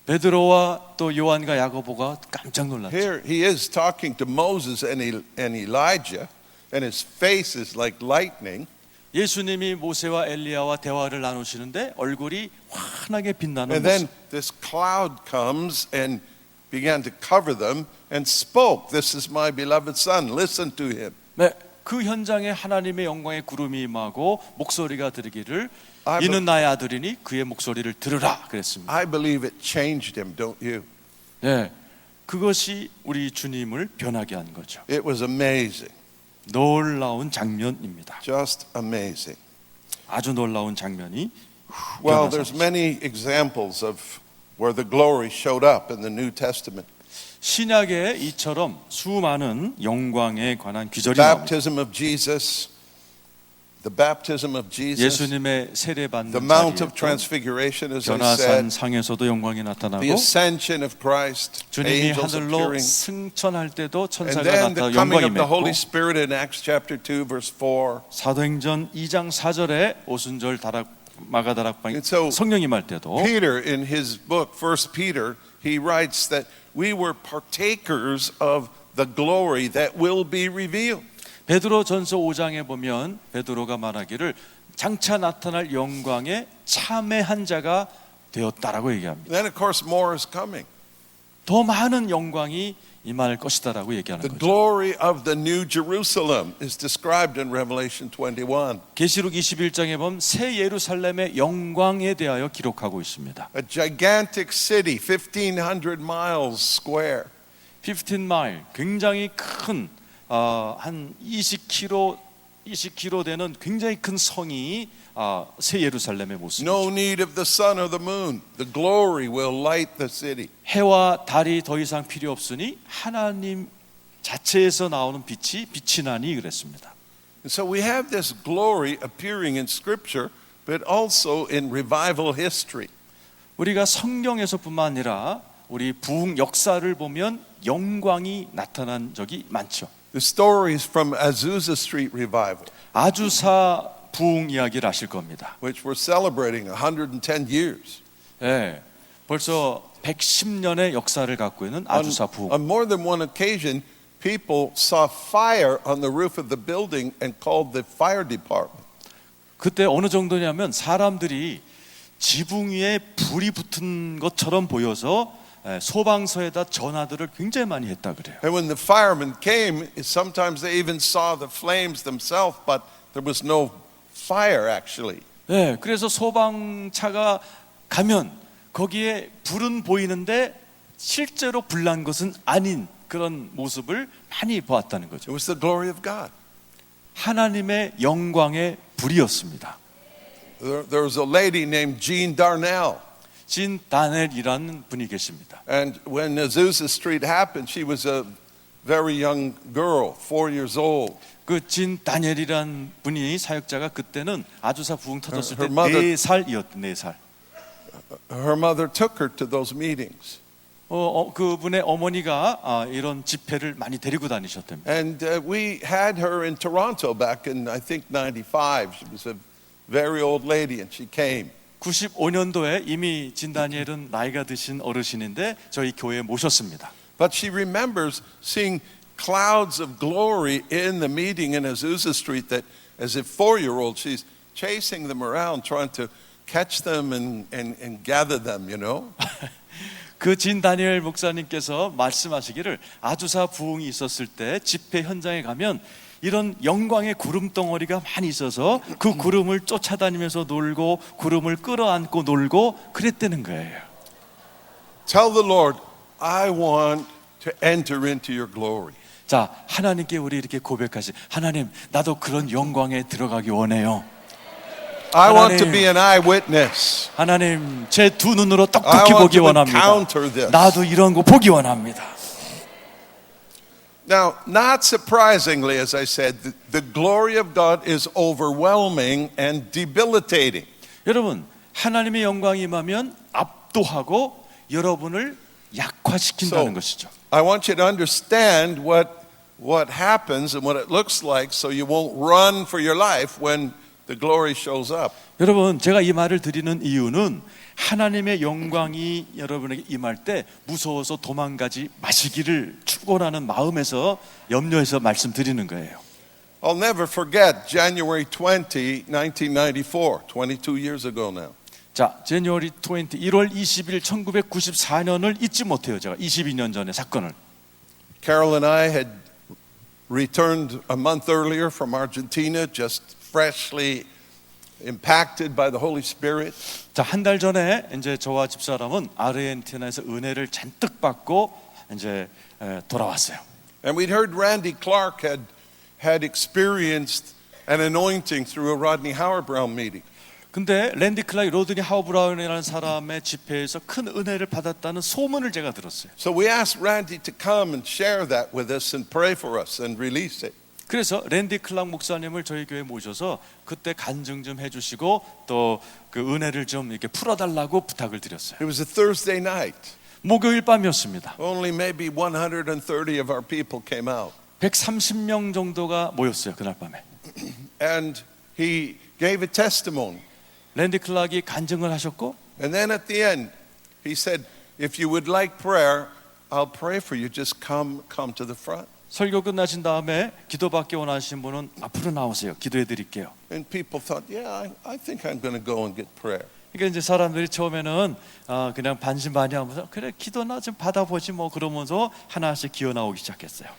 베드로와 또 요한과 야고보가 깜짝 놀랐죠. Here he is talking to Moses and Elijah, and his face is like lightning. 예수님이 모세와 엘리야와 대화를 나누시는데 얼굴이 환하게 빛나는 And then 모습. this cloud comes and began to cover them and spoke, "This is my beloved son, listen to him." 네, 그 현장에 하나님의 영광의 구름이 임하고 목소리가 들리기를 I 이는 나의 아들이니 그의 목소리를 들으라 그랬습니다. I believe it changed him, don't you? 네, 그것이 우리 주님을 변하게 한 거죠. It was amazing, 놀라운 장면입니다. just amazing. 아주 놀라운 장면이 Well, 변화사. there's many examples of where the glory showed up in the New Testament. 신약에 이처럼 수많은 영광에 관한 규절이 나옵니다. Baptism of Jesus, the baptism of Jesus, 예수님의 세례받는 the Mount of 자리에 Transfiguration, as I 변화산 said, 상에서도 영광이 나타나고 the ascension of Christ, 주님이 angels 하늘로 appearing, 승천할 때도 and 천사가 then the 나타나 coming 영광이 of the Holy 맺고 Spirit in Acts chapter 2, verse 4. 사도행전 2장 4절에 오순절 마가다락방 And so 성령이 말 때도 Peter, in his book, 1 Peter, he writes that we were partakers of the glory that will be revealed. 베드로 전서 5장에 보면 베드로가 말하기를 장차 나타날 영광에 참여한 자가 되었다라고 얘기합니다. Then, of course, more is coming. 더 많은 영광이 임할 것이다라고 얘기하는 The 거죠. glory of the New Jerusalem is described in Revelation 21. 계시록 21장에 보면 새 예루살렘의 영광에 대하여 기록하고 있습니다. A gigantic city, 1,500 miles square. 15마일 굉장히 큰 한 20km 되는 굉장히 큰 성이 새 예루살렘의 모습이죠. No need of the sun or the moon. The glory will light the city. 해와 달이 더 이상 필요 없으니 하나님 자체에서 나오는 빛이 나니 그랬습니다. And so we have this glory appearing in Scripture, but also in revival history. 우리가 성경에서뿐만 아니라 우리 부흥 역사를 보면 영광이 나타난 적이 많죠. The stories from Azusa Street Revival, 아주사 부흥 이야기를 아실 겁니다. which we're celebrating 110 years. 네, 벌써 110년의 역사를 갖고 있는 아주사 부흥. On more than one occasion, people saw fire on the roof of the building and called the fire department. 그때 어느 정도냐면 사람들이 지붕 위에 불이 붙은 것처럼 보여서 소방서에다 전화들을 굉장히 많이 했다 그래요. And when the firemen came, sometimes they even saw the flames themselves, but there was no fire actually. 네, 그래서 소방차가 가면 거기에 불은 보이는데 실제로 불난 것은 아닌 그런 모습을 많이 보았다는 거죠. It was the glory of God. 하나님의 영광의 불이었습니다. There was a lady named Jean Darnell. 진 다넬이라는 분이 계십니다. And when Azusa Street happened, she was a very young girl, 4 years old. 그 진 다니엘이란 분이 사역자가 그때는 아주사 부흥 터졌을 때 Her mother- 4살이었대. 4살. Her mother took her to those meetings. 그분의 어머니가 이런 집회를 많이 데리고 다니셨답니다. And we had her in Toronto back in, I think, 95. She was a very old lady, and she came. 95년도에 이미 진 다니엘은 나이가 드신 어르신인데 저희 교회에 모셨습니다. But she remembers seeing clouds of glory in the meeting in Azusa Street that, as a 4-year-old, she's chasing them around, trying to catch them and gather them, you know? 그 진 다니엘 목사님께서 말씀하시기를 아주사 부흥이 있었을 때 집회 현장에 가면 이런 영광의 구름 덩어리가 많이 있어서 그 구름을 쫓아다니면서 놀고 구름을 끌어안고 놀고 그랬다는 거예요. Tell the Lord, I want to enter into your glory. 자, 하나님께 우리 이렇게 고백하시. 하나님, 나도 그런 영광에 들어가기 원해요. I want to 하나님. be an eyewitness. 하나님, 제 두 눈으로 I 똑똑히 want 보기 to 원합니다. encounter this. 나도 이런 거 보기 원합니다. Now, not surprisingly, as I said, the glory of God is overwhelming and debilitating. 여러분, 하나님의 영광이 임하면 압도하고 여러분을 약화시킨다는 So, 것이죠. I want you to understand what happens and what it looks like so you won't run for your life when the glory shows up. 여러분, 제가 이 말을 드리는 이유는 하나님의 영광이 여러분에게 임할 때 무서워서 도망가지 마시기를 축원하는 마음에서 염려해서 말씀드리는 거예요. I'll never forget January 20, 1994, 22 years ago now. 자, January 20, 1월 20일 1994년을 잊지 못해요. 제가 22년 전의 사건을. Carol and I had returned a month earlier from Argentina, just freshly impacted by the Holy Spirit. 자, 한 달 전에 이제 저와 집사람은 아르헨티나에서 은혜를 잔뜩 받고 이제 돌아왔어요. And we'd heard Randy Clark had experienced an anointing through a Rodney Howard-Browne meeting. 근데 랜디 클라이 로드니 하우브라운이라는 사람의 집회에서 큰 은혜를 받았다는 소문을 제가 들었어요. So we asked Randy to come and share that with us and pray for us and release it. 그래서 랜디 클락 목사님을 저희 교회에 모셔서 그때 간증 좀 해주시고 또 그 은혜를 좀 이렇게 풀어달라고 부탁을 드렸어요. It was a Thursday night. 목요일 밤이었습니다. Only maybe 130 of our people came out. 130명 정도가 모였어요, 그날 밤에. And he gave a testimony. 랜디 클락이 간증을 하셨고 And then at the end, he said, if you would like prayer, I'll pray for you. Just come to the front. 설교 끝나신 다음에 기도받기 원하시는 분은 앞으로 나오세요. 기도해 드릴게요. And people thought, yeah, I think I'm going to go and get prayer. 그러니까 이제 사람들이 처음에는 그냥 반신반의하면서 그래 기도나 좀 받아보지 뭐 그러면서 하나씩 기어 나오기 시작했어요.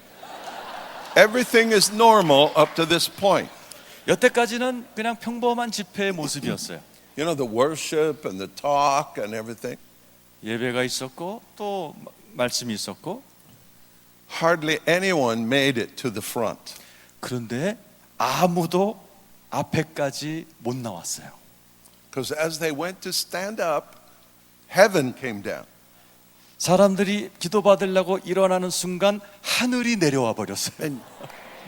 Everything is normal up to this point. 여태까지는 그냥 평범한 집회의 모습이었어요. You know, the worship and the talk and everything. 예배가 있었고 또 말씀이 있었고 Hardly anyone made it to the front. 그런데 아무도 앞에까지 못 나왔어요. Because as they went to stand up, heaven came down. 사람들이 기도받으려고 일어나는 순간 하늘이 내려와 버렸어요. And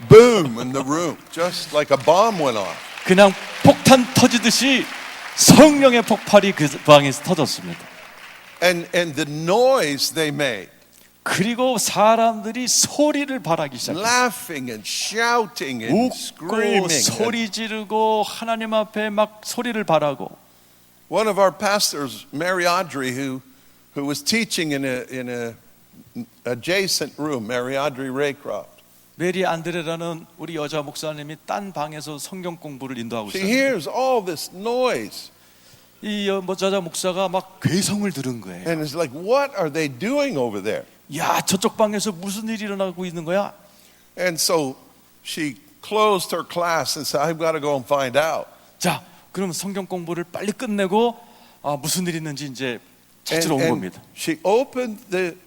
boom in the room, just like a bomb went off. 그냥 폭탄 터지듯이 성령의 폭발이 그 방에서 터졌습니다. And the noise they made, 그리고 사람들이 소리를 발하기 시작했어요. laughing and shouting and 웃고 screaming. 소리 지르고 하나님 앞에 막 소리를 발하고. One of our pastors, Mary Audrey, who was teaching in a adjacent room, Mary Audrey Raycroft. 메리 안드레라는 우리 여자 목사님이 딴 방에서 성경 공부를 인도하고 She 있어요. hears all this noise 이 여자 목사가 막 괴성을 들은 거예요. and is like, what are they doing over there? 야, 저쪽 방에서 무슨 일이 일어나고 있는 거야? And so she closed her class and said, I've got to go and find out. 자, 그럼 성경 공부를 빨리 끝내고 무슨 일이 있는지 이제 찾으러 온 겁니다. she opened the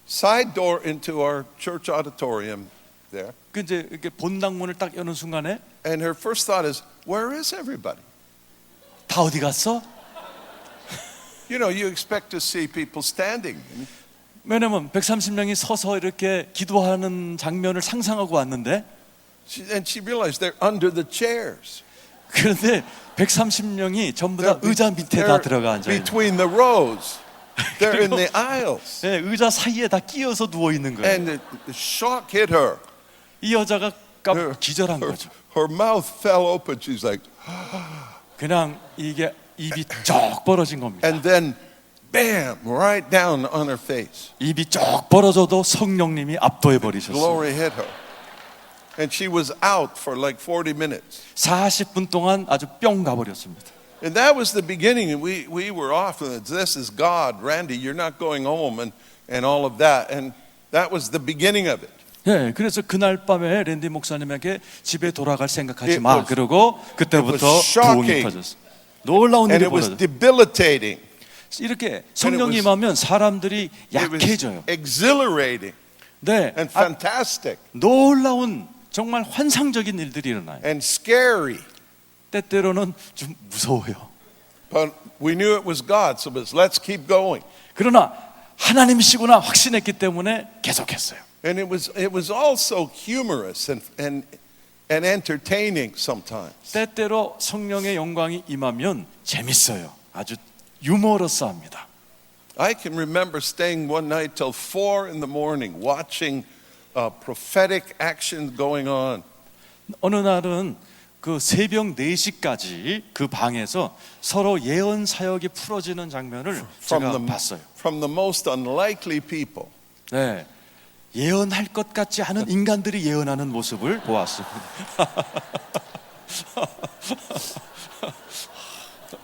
side door into our church auditorium there. 그 이제 이렇게 본당문을 딱 여는 순간에 And her first thought is, where is everybody? 다 어디 갔어? You know, you expect to see people standing. 왜냐면 130명이 서서 이렇게 기도하는 장면을 상상하고 왔는데 And she realized they're under the chairs. 그런데 130명이 전부 다 의자 밑에 다 들어가 앉아 있는 between the rows. They're in the aisles. 네, 의자 사이에 다 끼어서 누워 있는 거예요. And the shock hit her. 이 여자가 기절한 거죠. Her mouth fell open. She's like, 그냥 이게 입이 쩍 벌어진 겁니다. and then bam, right down on her face. 입이 쩍 벌어져도 성령님이 압도해 버리셨어요. Glory hit her. And she was out for like 40 minutes. 40분 동안 아주 뿅 가버렸습니다. And that was the beginning. And we were off. And this is God, Randy. You're not going home, and all of that. And that was the beginning of it. 네, 그래서 그날 밤에 랜디 목사님에게 집에 돌아갈 생각하지 It 마. was- 그러고 그때부터 it was shocking. 부흥이 터졌어요. 놀라운 And 일이 it was 벌어졌어요. debilitating. 이렇게 성령이 임하면 사람들이 It was 약해져요. exhilarating 네, and fantastic 놀라운 정말 환상적인 일들이 일어나요. and scary. 때때로는 좀 무서워요. But we knew it was God, so let's keep going. 그러나 하나님이시구나 확신했기 때문에 계속했어요. And it was also humorous and entertaining sometimes. 때때로 성령의 영광이 임하면 재밌어요. 아주 유머러스합니다. I can remember staying one night till 4 in the morning watching prophetic action going on. 어느 날은 그 새벽 4시까지 그 방에서 서로 예언 사역이 풀어지는 장면을 제가 봤어요. From the most unlikely people. 네, 예언할 것 같지 않은 인간들이 예언하는 모습을 보았습니다.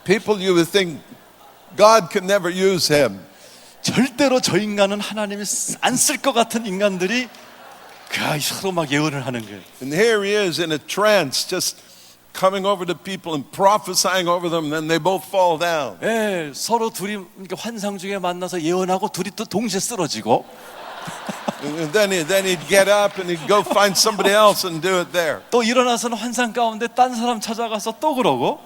People you would think God could never use him. 절대로 저 인간은 하나님이 안 쓸 것 같은 인간들이 서로 막 예언을 하는 거예요. And here he is in a trance, just coming over to people and prophesying over them, and then they both fall down. 예, 서로 둘이 이렇게 환상 중에 만나서 예언하고 둘이 또 동시에 쓰러지고 And then he'd get up and he'd go find somebody else and do it there. 또 일어나서는 환상 가운데 딴 사람 찾아가서 또 그러고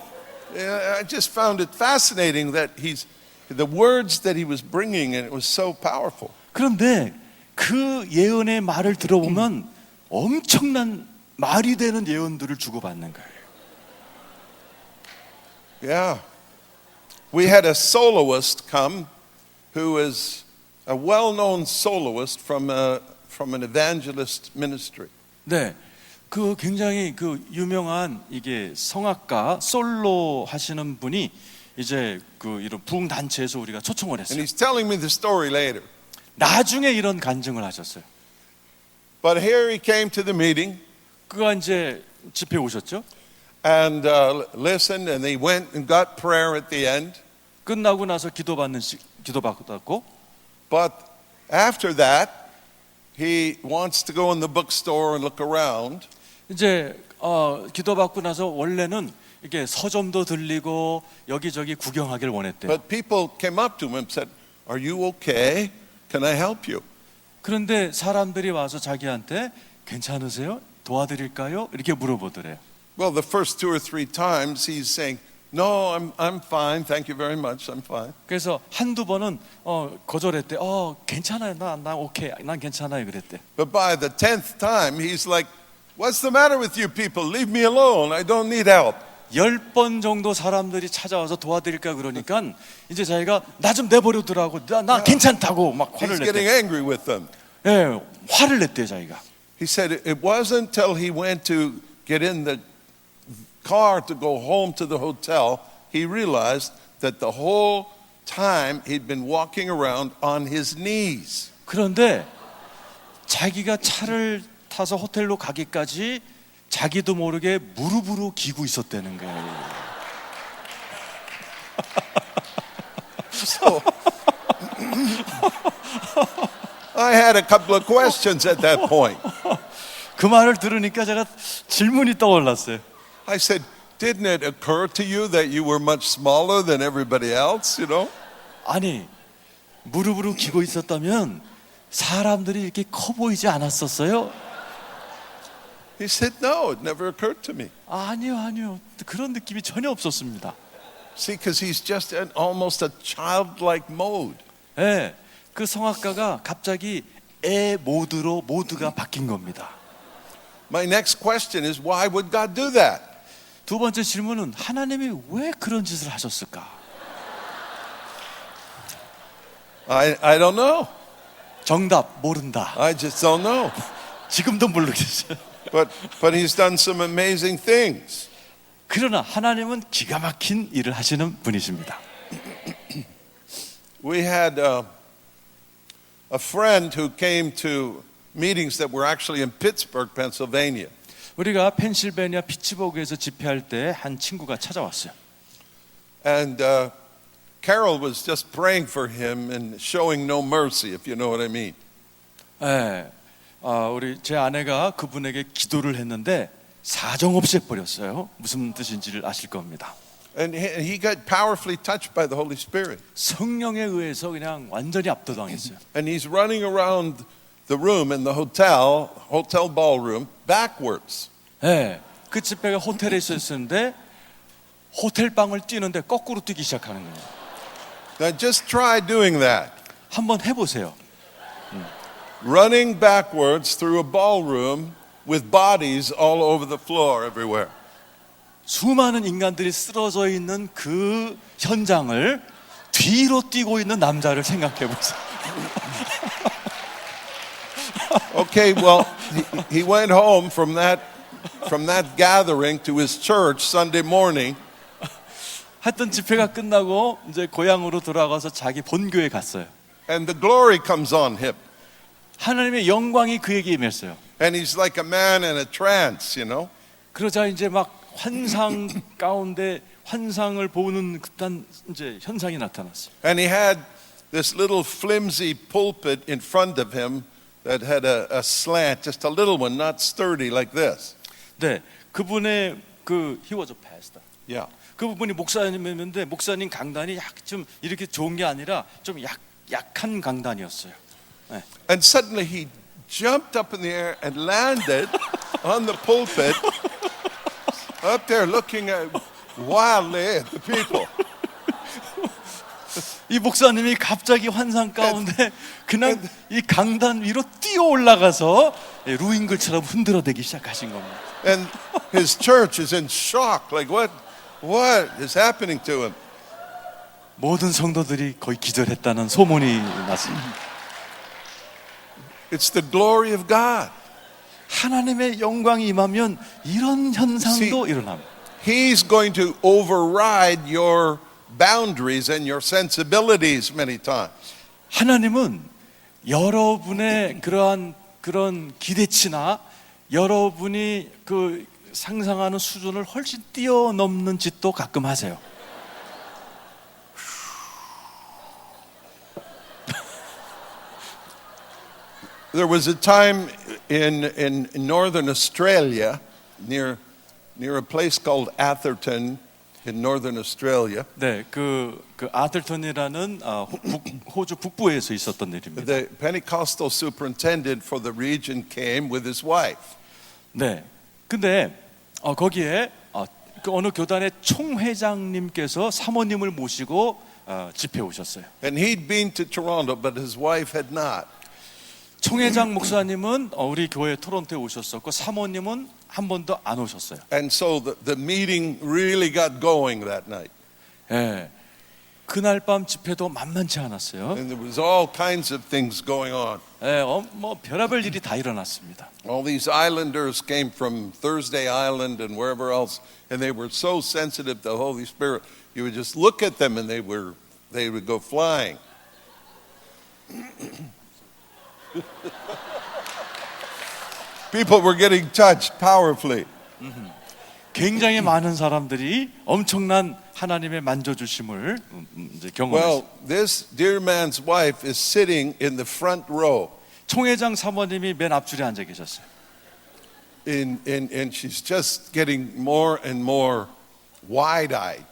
I just found it fascinating that the words that he was bringing, and it was so powerful. 그런데 그 예언의 말을 들어보면 엄청난 말이 되는 예언들을 주고받는 거예요. Yeah. We had a soloist come who is a well-known soloist from an evangelist ministry. 네, 그 굉장히 그 유명한 이게 성악가 솔로 하시는 분이 이제 그 이런 부흥 단체에서 우리가 초청을 And 했어요. he's telling me the story later. 나중에 이런 간증을 하셨어요. But here he came to the meeting 그가 이제 집회 오셨죠. and listened, and he went and got prayer at the end. 끝나고 나서 기도받고 But after that, he wants to go in the bookstore and look around. 이제 기도받고 나서 원래는 이게 서점도 들리고 여기저기 구경하길 원했대요. But people came up to him and said, "Are you okay? Can I help you?" 그런데 사람들이 와서 자기한테 괜찮으세요? 도와드릴까요? 이렇게 물어보더래요. Well, the first 2 or 3 times he's saying, "No, I'm fine. Thank you very much. I'm fine." 그래서 한두 번은 거절했대. 괜찮아요. 나 오케이. 난 괜찮아요. 그랬대. But by the 10th time, he's like, "What's the matter with you people? Leave me alone. I don't need help." 10번 정도 사람들이 찾아와서 도와드릴까 그러니까 이제 자기가 나 좀 내버려두라고 나 괜찮다고 막 화를 He's getting 냈대. angry with them. 예, 화를 냈대요 자기가. He said it wasn't until he went to get in the car to go home to the hotel, he realized that the whole time he'd been walking around on his knees. 그런데 자기가 차를 타서 호텔로 가기까지 자기도 모르게 무릎으로 기고 있었다는 거예요. So I had a couple of questions at that point. 그 말을 들으니까 제가 질문이 떠올랐어요. I said, Didn't it occur to you that you were much smaller than everybody else, you know? 아니 무릎으로 기고 있었다면 사람들이 이렇게 커 보이지 않았었어요? He said, no, it never occurred to me. 아니요. 그런 느낌이 전혀 없었습니다. See, because he's just almost a childlike mode. 예, 그 성악가가 갑자기 애 모드가 바뀐 겁니다. My next question is, why would God do that? 두 번째 질문은 하나님이 왜 그런 짓을 하셨을까? I don't know. 정답 모른다. I just don't know. 지금도 모르겠어요. But he's done some amazing things. 그러나 하나님은 기가 막힌 일을 하시는 분이십니다. We had a friend who came to meetings that were actually in Pittsburgh, Pennsylvania. 우리가 펜실베니아 피츠버그에서 집회할 때 한 친구가 찾아왔어요. And Carol was just praying for him and showing no mercy, if you know what I mean. 예, 우리 제 아내가 그분에게 기도를 했는데 사정없이 해버렸어요. 무슨 뜻인지를 아실 겁니다. And he got powerfully touched by the Holy Spirit. 성령에 의해서 그냥 완전히 압도당했어요. And he's running around the room in the hotel ballroom backwards. 예, 그 집회가 호텔에 있었는데 호텔 방을 뛰는데 거꾸로 뛰기 시작하는 거예요. Now just try doing that. 한번 해보세요. Running backwards through a ballroom with bodies all over the floor everywhere. 수많은 인간들이 쓰러져 있는 그 현장을 뒤로 뛰고 있는 남자를 생각해 보세요. Okay, well, he went home from that gathering to his church Sunday morning. 하여튼 집회가 끝나고 이제 고향으로 돌아가서 자기 본교에 갔어요. And the glory comes on him. 하나님의 영광이 그에게 임했어요. And he's like a man in a trance, you know. 그러자 이제 막 환상 가운데 환상을 보는 그딴 이제 현상이 나타났어요. And he had this little flimsy pulpit in front of him that had a slant, just a little one, not sturdy like this. 네, 그분의 he was a pastor. Yeah. 그분이 목사님이었는데 목사님 강단이 좀 이렇게 좋은 게 아니라 좀 약한 강단이었어요. 네. And suddenly he jumped up in the air and landed on the pulpit up there looking wildly at the people. 이 목사님이 갑자기 환상 가운데 그냥 이 강단 위로 뛰어 올라가서 루인글처럼 흔들어대기 시작하신 겁니다. And his church is in shock. Like, what is happening to him? 모든 성도들이 거의 기절했다는 소문이 났습니다. It's the glory of God. 하나님의 영광이 임하면 이런 현상도 일어납니다. He's going to override your boundaries and your sensibilities many times. 하나님은 여러분의 그런 기대치나 여러분이 그 상상하는 수준을 훨씬 뛰어넘는 짓도 가끔 하세요. There was a time in northern Australia, near a place called Atherton in northern Australia. 네, 그 아틀턴이라는 호주 북부에서 있었던 일입니다. The Pentecostal superintendent for the region came with his wife. 네, 근데 거기에 그 어느 교단의 총회장님께서 사모님을 모시고 집회 오셨어요. And he'd been to Toronto, but his wife had not. 총회장 목사님은 우리 교회 토론토에 오셨었고 사모님은 한 번도 안 오셨어요. And so the meeting really got going that night. 예, 그날 밤 집회도 만만치 않았어요. And there was all kinds of things going on. 예, 뭐 별의별 일이 다 일어났습니다. All these islanders came from Thursday Island and wherever else, and they were so sensitive to the Holy Spirit. You would just look at them and they would go flying. People were getting touched powerfully. 굉장히 많은 사람들이 엄청난 하나님의 만져주심을 이제 경험했어요. Well, this dear man's wife is sitting in the front row. 총회장 사모님이 맨 앞줄에 앉아 계셨어요. And she's just getting more and more wide-eyed.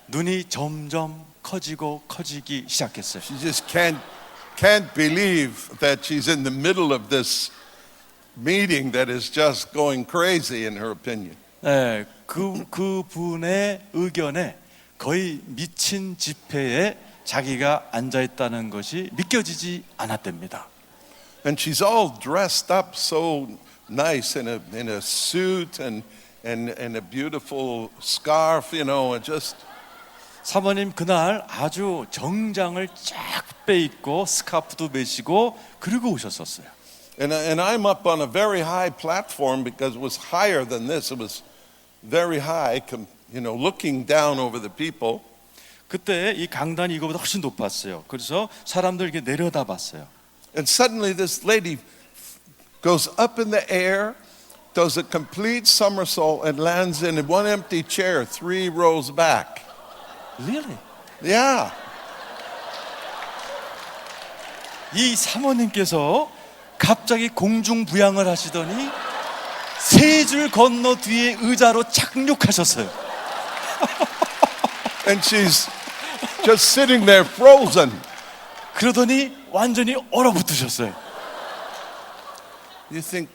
눈이 점점 커지기 시작했어요. She just can't believe that she's in the middle of this meeting that is just going crazy in her opinion. 네, 그 분의 의견에 거의 미친 집회에 자기가 앉아 있다는 것이 믿겨지지 않았답니다. And she's all dressed up so nice in a suit and a beautiful scarf, you know, and just 사모님 그날 아주 정장을 쫙 빼입고 스카프도 매시고 그리고 오셨었어요. and I'm up on a very high platform because it was higher than this. It was very high, looking down over the people. 그때 이 강단이 이거보다 훨씬 높았어요. 그래서 사람들 이렇게 내려다봤어요. And suddenly this lady goes up in the air, does a complete somersault and lands in one empty chair 3 rows back. Really? Yeah. 이 사모님께서 갑자기 공중 부양을 하시더니 3줄 건너 뒤에 의자로 착륙하셨어요. And she's just sitting there frozen. 그러더니 완전히 얼어붙으셨어요. You think,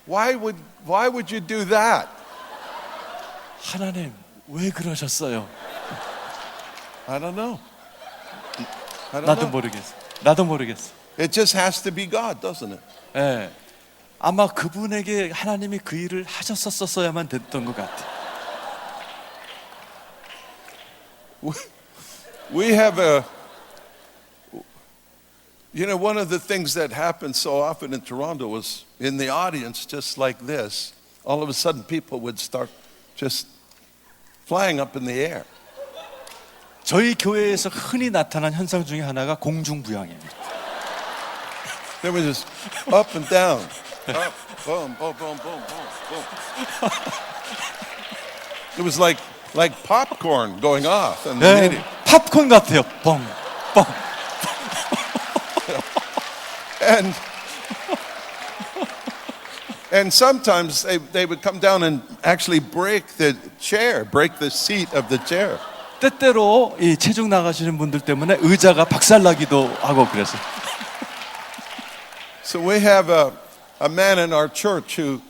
why would you do that? 하나님 왜 그러셨어요? I don't know. 나도 모르겠어. It just has to be God, doesn't it? 예, 아마 그분에게 하나님이 그 일을 하셨었어야만 됐던 것 같아. We have one of the things that happened so often in Toronto was in the audience, just like this, all of a sudden people would start just flying up in the air. 저희 교회에서 흔히 나타난 현상 중에 하나가 공중 부양입니다. They were just up and down. Up, boom, boom, boom, boom, boom, boom. It was like popcorn going off in the 네, meeting. 팝콘 같아요. 뻥, 뻥. And sometimes they would come down and actually break the seat of the chair. 때때로 이 체중 나가시는 분들 때문에 의자가 박살나기도 하고 그래서. So we have a man in our church who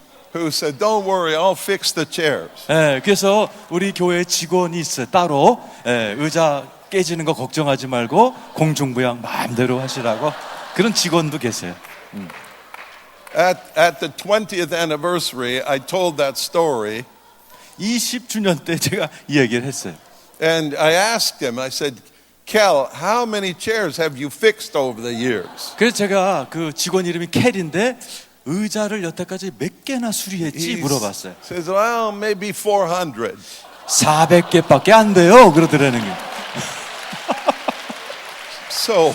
said, "Don't worry, I'll fix the chairs." 예, 그래서 우리 교회 직원이 있어요. 따로 의자 깨지는 거 걱정하지 말고 공중 부양 마음대로 하시라고 그런 직원도 계세요. At the 20th anniversary, I told that story, 20주년 때 제가 이 얘기를 했어요. and I asked him. I said, "Kel, how many chairs have you fixed over the years?" 그래서 제가 그 직원 이름이 켈인데 의자를 여태까지 몇 개나 수리했지 물어봤어요. Says, "Well, maybe 400." 400개밖에 안 돼요. 그러더라는 게. So,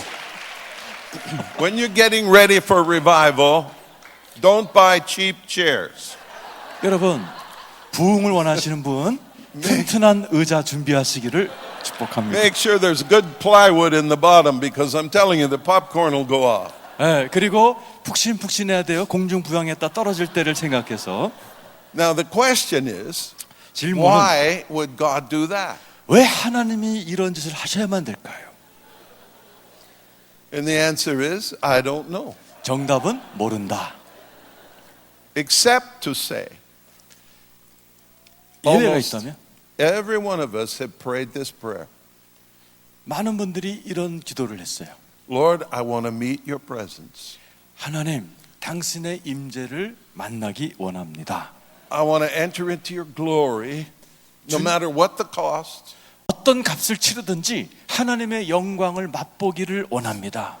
when you're getting ready for revival, don't buy cheap chairs. 여러분 부흥을 원하시는 분 튼튼한 의자 준비하시기를 축복합니다. Make sure there's good plywood in the bottom because I'm telling you, the popcorn will go off. 네, 그리고 푹신푹신해야 돼요. 공중 부양했다 떨어질 때를 생각해서. Now the question is, 질문은 why would God do that? 왜 하나님이 이런 짓을 하셔야만 될까요? And the answer is, I don't know. 정답은 모른다. Except to say, 예외가 almost 있다면 every one of us have prayed this prayer. 많은 분들이 이런 기도를 했어요. Lord, I want to meet your presence. 하나님, 당신의 임재를 만나기 원합니다. I want to enter into your glory, no matter what the cost. 어떤 값을 치르든지 하나님의 영광을 맛보기를 원합니다.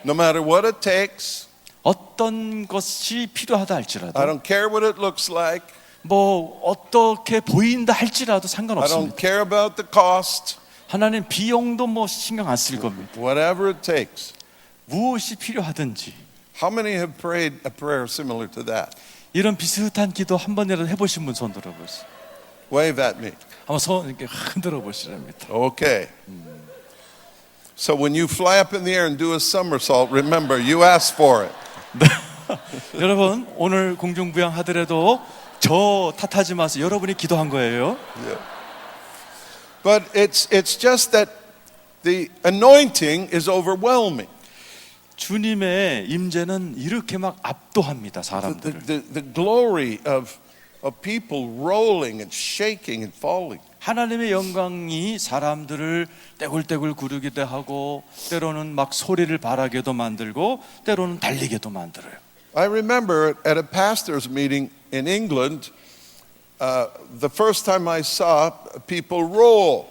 No matter what it takes. 어떤 것이 필요하다 I 할지라도 don't care what it looks like. 뭐 어떻게 보인다 할지라도 I don't 상관없습니다. care about the cost. 하나님 비용도 뭐 신경 안 쓸 겁니다. Whatever it takes. 무엇이 필요하든지 How many have prayed a prayer similar to that? 이런 비슷한 기도 한 번이라도 해보신 분 손 들어보세요. Wave at me. 한번 손 이렇게 흔들어 보시랍니다. Okay. So when you fly up in the air and do a somersault, remember you asked for it. 여러분 오늘 공중부양 하더라도 저 탓하지 마세요. 여러분이 기도한 거예요. Yeah. But it's just that the anointing is overwhelming. 주님의 임재는 이렇게 막 압도합니다, 사람들을. The glory of people rolling and shaking and falling. 하나님의 영광이 사람들을 떼굴떼굴 구르기도 하고 때로는 막 소리를 바라게도 만들고 때로는 달리게도 만들어요. I remember at a pastor's meeting in England, the first time I saw people roll.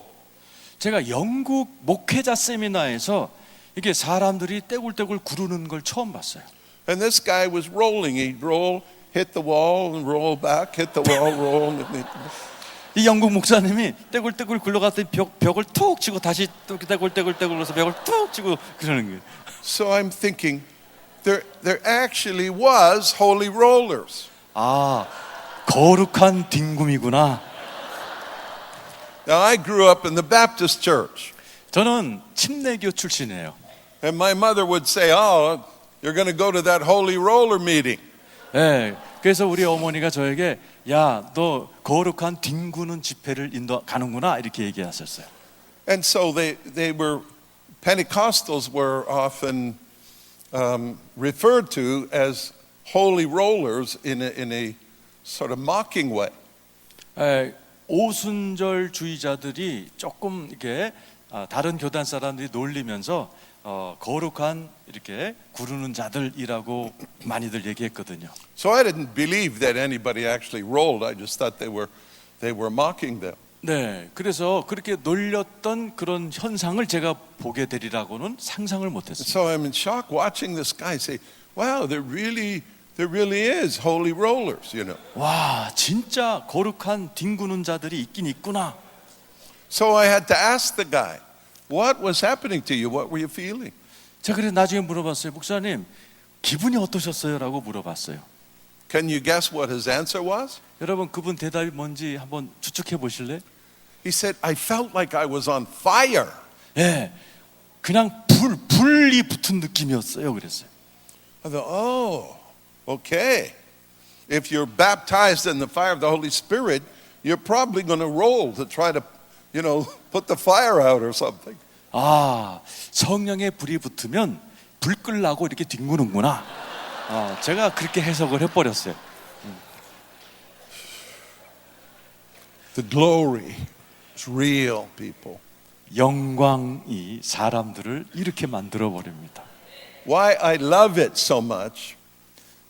제가 영국 목회자 세미나에서 이게 사람들이 떼굴떼굴 구르는 걸 처음 봤어요. And this guy was rolling. He'd roll, hit the wall, and roll back, hit the wall, roll. And 이 영국 목사님이 떼굴떼굴 굴러갔더니 벽을 툭 치고 다시 또 떼굴떼굴 굴러서 벽을 툭 치고 그러는 거예요. So I'm thinking, there actually was holy rollers. 아, 거룩한 딩굼이구나. Now I grew up in the Baptist church, 저는 침례교 출신이에요. and my mother would say, "Oh, you're going to go to that holy roller meeting." 네, 그래서 우리 어머니가 저에게 야, 너 거룩한 뒹구는 집회를 가는구나 이렇게 얘기하셨어요. And so they were Pentecostals were often referred to as holy rollers in a sort of mocking way. 오순절 주의자들이 조금 이렇게 다른 교단 사람들이 놀리면서 거룩한 이렇게 구르는 자들이라고 많이들 얘기했거든요. So I didn't believe that anybody actually rolled. I just thought they were mocking them. 네, 그래서 그렇게 놀렸던 그런 현상을 제가 보게 되리라고는 상상을 못했어요. So I'm in shock watching this guy say, "Wow, there really is holy rollers, you know." 와, 진짜 거룩한 뒹구는 자들이 있긴 있구나. So I had to ask the guy, "What was happening to you? What were you feeling?" 제가 그래서 나중에 물어봤어요. 목사님, 기분이 어떠셨어요? 라고 물어봤어요. Can you guess what his answer was? 여러분 그분 대답이 뭔지 한번 추측해 보실래요? He said, "I felt like I was on fire." 예, 그냥 불이 붙은 느낌이었어요. 그랬어요. I thought, "Oh, okay. If you're baptized in the fire of the Holy Spirit, you're probably going to roll to try to, put the fire out or something." 아, 성령의 불이 붙으면 불 끌라고 이렇게 뒹구는구나. 제가 그렇게 해석을 해버렸어요. The glory is real, people. 영광이 사람들을 이렇게 만들어 버립니다. Why I love it so much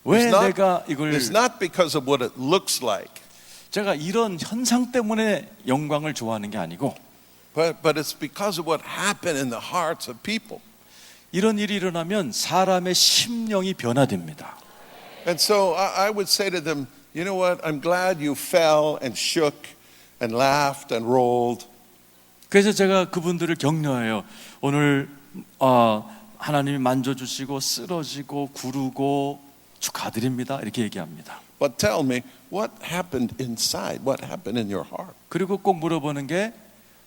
왜 is 내가 이걸 it's not because of what it looks like, 제가 이런 현상 때문에 영광을 좋아하는 게 아니고 but it's because of what happened in the hearts of people. 이런 일이 일어나면 사람의 심령이 변화됩니다. And so I would say to them, "You know what? I'm glad you fell and shook and laughed and rolled." 그래서 제가 그분들을 격려해요. 오늘 하나님이 만져주시고 쓰러지고 구르고 축하드립니다. 이렇게 얘기합니다. But tell me, what happened inside? What happened in your heart? 그리고 꼭 물어보는 게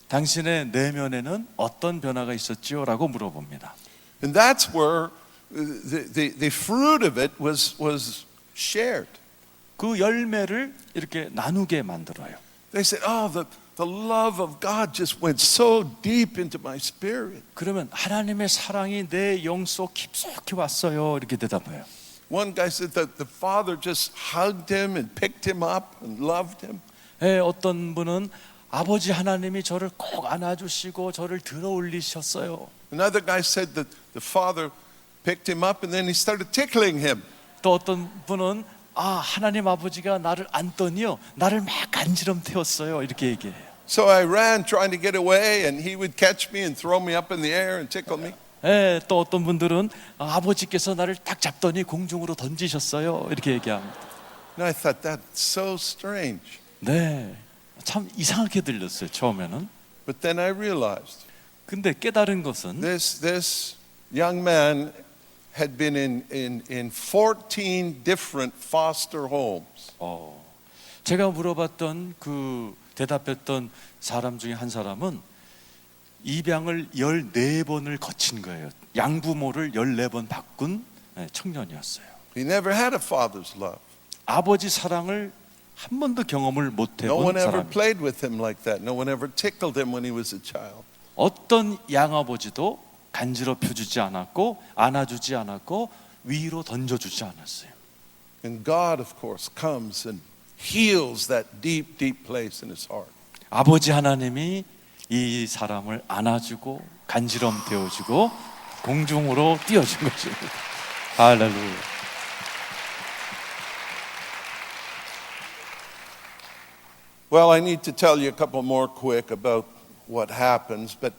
당신의 내면에는 어떤 변화가 있었지요? 라고 물어봅니다. And that's where the fruit of it was shared. 그 열매를 이렇게 나누게 만들어요. They said, "Oh, the love of God just went so deep into my spirit." 그러면 하나님의 사랑이 내 영 속 깊숙이 왔어요. 이렇게 대답해요. One guy said that the father just hugged him and picked him up and loved him. 어떤 분은 아버지 하나님이 저를 꼭 안아주시고 저를 들어 올리셨어요. Another guy said that the father picked him up and then he started tickling him. 또 어떤 분은 하나님 아버지가 나를 안더니요 나를 막 간지럼 태웠어요. 이렇게 얘기해요. So I ran trying to get away and he would catch me and throw me up in the air and tickle me. 또 어떤 분들은 아버지께서 나를 딱 잡더니 공중으로 던지셨어요. 이렇게 얘기합니다. And I thought that's so strange. 네, 참 이상하게 들렸어요 처음에는. But then I realized 근데 깨달은 것은 this young man had been in 14 different foster homes. 제가 물어봤던 그 대답했던 사람 중에 한 사람은 입양을 14번을 거친 거예요. 양부모를 14번 바꾼 청년이었어요. He never had a father's love. 아버지 사랑을 한 번도 경험을 못 No one 해본 ever 사람. played with him like that. No one ever tickled him when he was a child. 어떤 양아버지도 간지럽혀주지 않았고 안아주지 않았고 위로 던져주지 않았어요. And God, of course, comes and heals that deep, deep place in his heart. 아버지 하나님이 이 사람을 안아주고 간지럼 태워주고 공중으로 띄워준 것입니다. 할렐루야. Well, I need to tell you a couple more quick about what happens, but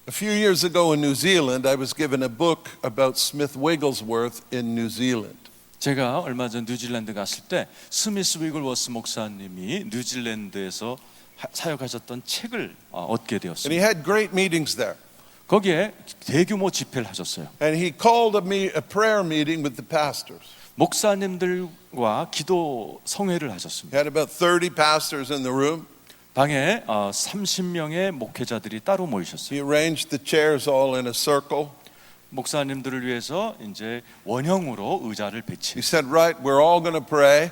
a few years ago in New Zealand, I was given a book about Smith Wigglesworth in New Zealand. 제가 얼마 전 뉴질랜드 갔을 때 스미스 위글워스 목사님이 뉴질랜드에서 사역하셨던 책을 얻게 And he 되었습니다. had great meetings there. 거기에 대규모 집회를 하셨어요. And he called a prayer meeting with the pastors. 목사님들과 기도 성회를 He 하셨습니다. had about 30 pastors in the room. 방에 30명의 목회자들이 따로 모이셨어요. He arranged the chairs all in a circle. 목사님들을 위해서 이제 원형으로 의자를 He 배치. said, right, we're all going to pray.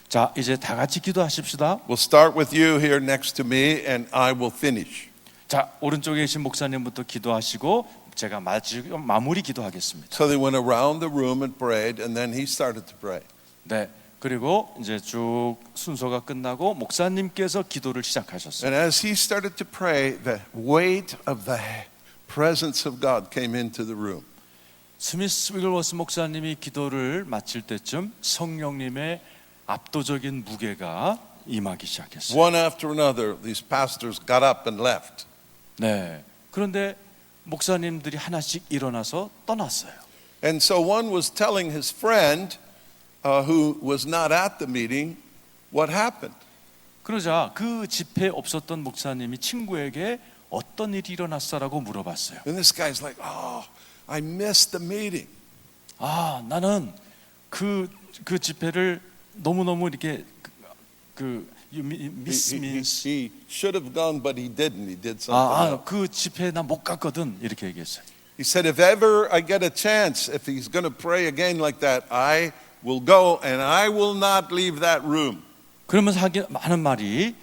자, 이제 다 같이 기도하십시다. We'll start with you here next to me, and I will finish. 자, 오른쪽에 계신 목사님부터 기도하시고 제가 마무리 기도하겠습니다. So they went around the room and prayed, and then he started to pray. 네. 그리고 이제 쭉 순서가 끝나고 목사님께서 기도를 시작하셨어요. And as he started to pray, the weight of the presence of God came into the room. 스미스 위글워스 목사님이 기도를 마칠 때쯤 성령님의 압도적인 무게가 임하기 시작했어요. One after another, these pastors got up and left. 네. 그런데 목사님들이 하나씩 일어나서 떠났어요. And so one was telling his friend who was not at the meeting what happened. 그러자 그 집회에 없었던 목사님이 친구에게 어떤 일이 일어났어라고 물어봤어요. And this guy's like, oh, I missed the meeting. 아, 나는 그 집회를 너무너무 이렇게 miss means He should have gone, but he didn't. He did something else. 그 집회에 나 못 갔거든 이렇게 얘기했어요. He said, if ever I get a chance, if he's going to pray again like that, I will go and I will not leave that room. 그러면서 하는 말이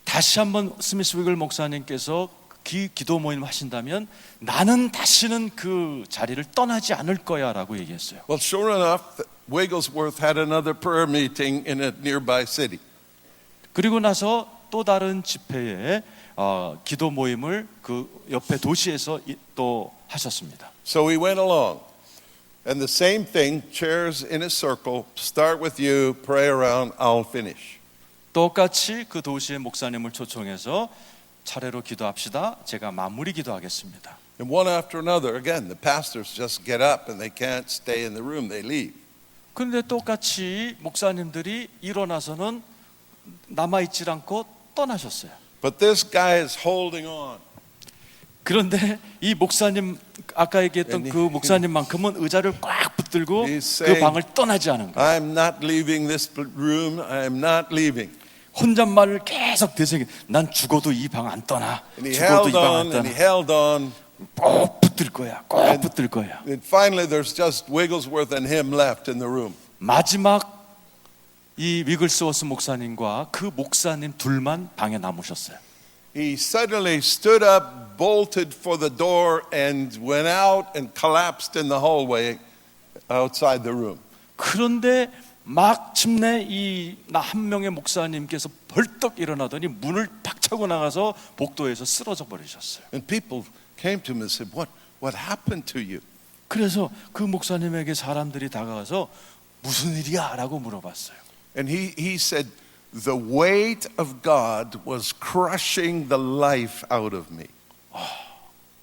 다시 한번 스미스 위글 목사님께서 기도 모임 하신다면 나는 다시는 그 자리를 떠나지 않을 거야라고 얘기했어요. Well, sure enough, Wigglesworth had another prayer meeting in a nearby city. 그리고 나서 또 다른 집회에 기도 모임을 그 옆에 도시에서 또 하셨습니다. So we went along. And the same thing, chairs in a circle, start with you, pray around, I'll finish. 똑같이 그 도시의 목사님을 초청해서 차례로 기도합시다. 제가 마무리 기도하겠습니다. And one after another, again, the pastors just get up and they can't stay in the room, they leave. 그런데 똑같이 목사님들이 일어나서는 남아있질 않고 떠나셨어요. But this guy is holding on. 그런데 이 목사님 아까 얘기했던 그 목사님만큼은 의자를 꽉 붙들고 He's 그 saying, 방을 떠나지 않은 거예요. I'm not leaving this room, I'm not leaving. 혼잣말을 계속 되새기. 난 죽어도 이 방 안 떠나. And he 죽어도 이 held 방 안 on and 떠나. he held on. 꼭 붙들 거야. 꼭 붙들 거야. And finally there's just Wigglesworth and him left in the room. 마지막 이 위글스워스 목사님과 그 목사님 둘만 방에 남으셨어요. He suddenly stood up, bolted for the door, and went out and collapsed in the hallway outside the room. 그런데 마침내 이 한 명의 목사님께서 벌떡 일어나더니 문을 팍 차고 나가서 복도에서 쓰러져 버리셨어요. And people came to him and said, What happened to you? 그래서 그 목사님에게 사람들이 다가가서 무슨 일이야? 라고 물어봤어요. And he said, the weight of God was crushing the life out of me.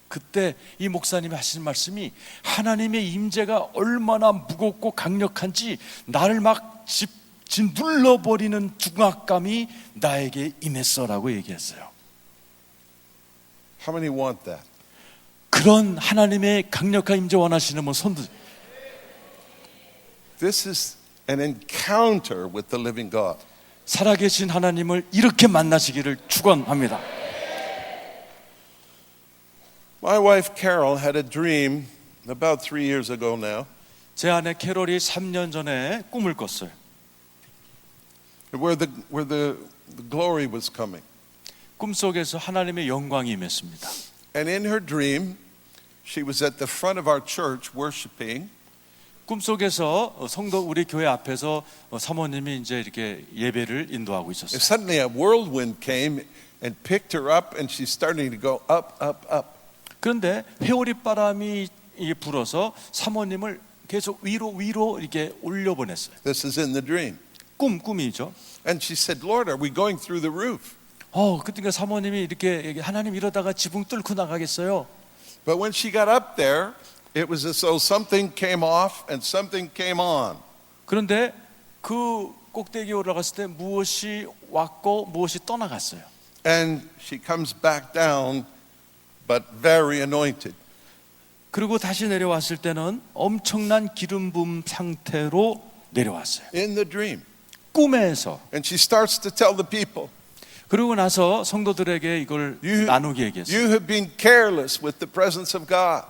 그때 이 목사님이 하신 말씀이 하나님의 임재가 얼마나 무겁고 강력한지 나를 막 짓눌러버리는 중압감이 나에게 임했어라고 얘기했어요. How many want that? 그런 하나님의 강력한 임재 원하시는 분 손들. This is an encounter with the living God. 살아계신 하나님을 이렇게 만나시기를 축원합니다. My wife Carol had a dream about 3 years ago now. 제 아내 캐롤이 3년 전에 꿈을 꿨어요. where the glory was coming. 꿈속에서 하나님의 영광이 임했습니다. And in her dream, she was at the front of our church worshiping. 꿈속에서 성도 우리 교회 앞에서 사모님이 이제 이렇게 예배를 인도하고 And 있었어요. suddenly a whirlwind came and picked her up, and she's starting to go up, up, up. 그런데 회오리 바람이 이게 불어서 사모님을 계속 위로 이렇게 올려보냈어요. This is in the dream. 꿈이죠. And she said, Lord, are we going through the roof? 그러니까 사모님이 이렇게 하나님 이러다가 지붕 뚫고 나가겠어요. But when she got up there, it was as though something came off and something came on. 그런데 그 꼭대기에 올라갔을 때 무엇이 왔고 무엇이 떠나갔어요. And she comes back down, but very anointed. 그리고 다시 내려왔을 때는 엄청난 기름 부음 상태로 내려왔어요. In the dream. 꿈에서. And she starts to tell the people, 그러고 나서 성도들에게 이걸 나누게 얘기했어요. you have been careless with the presence of God.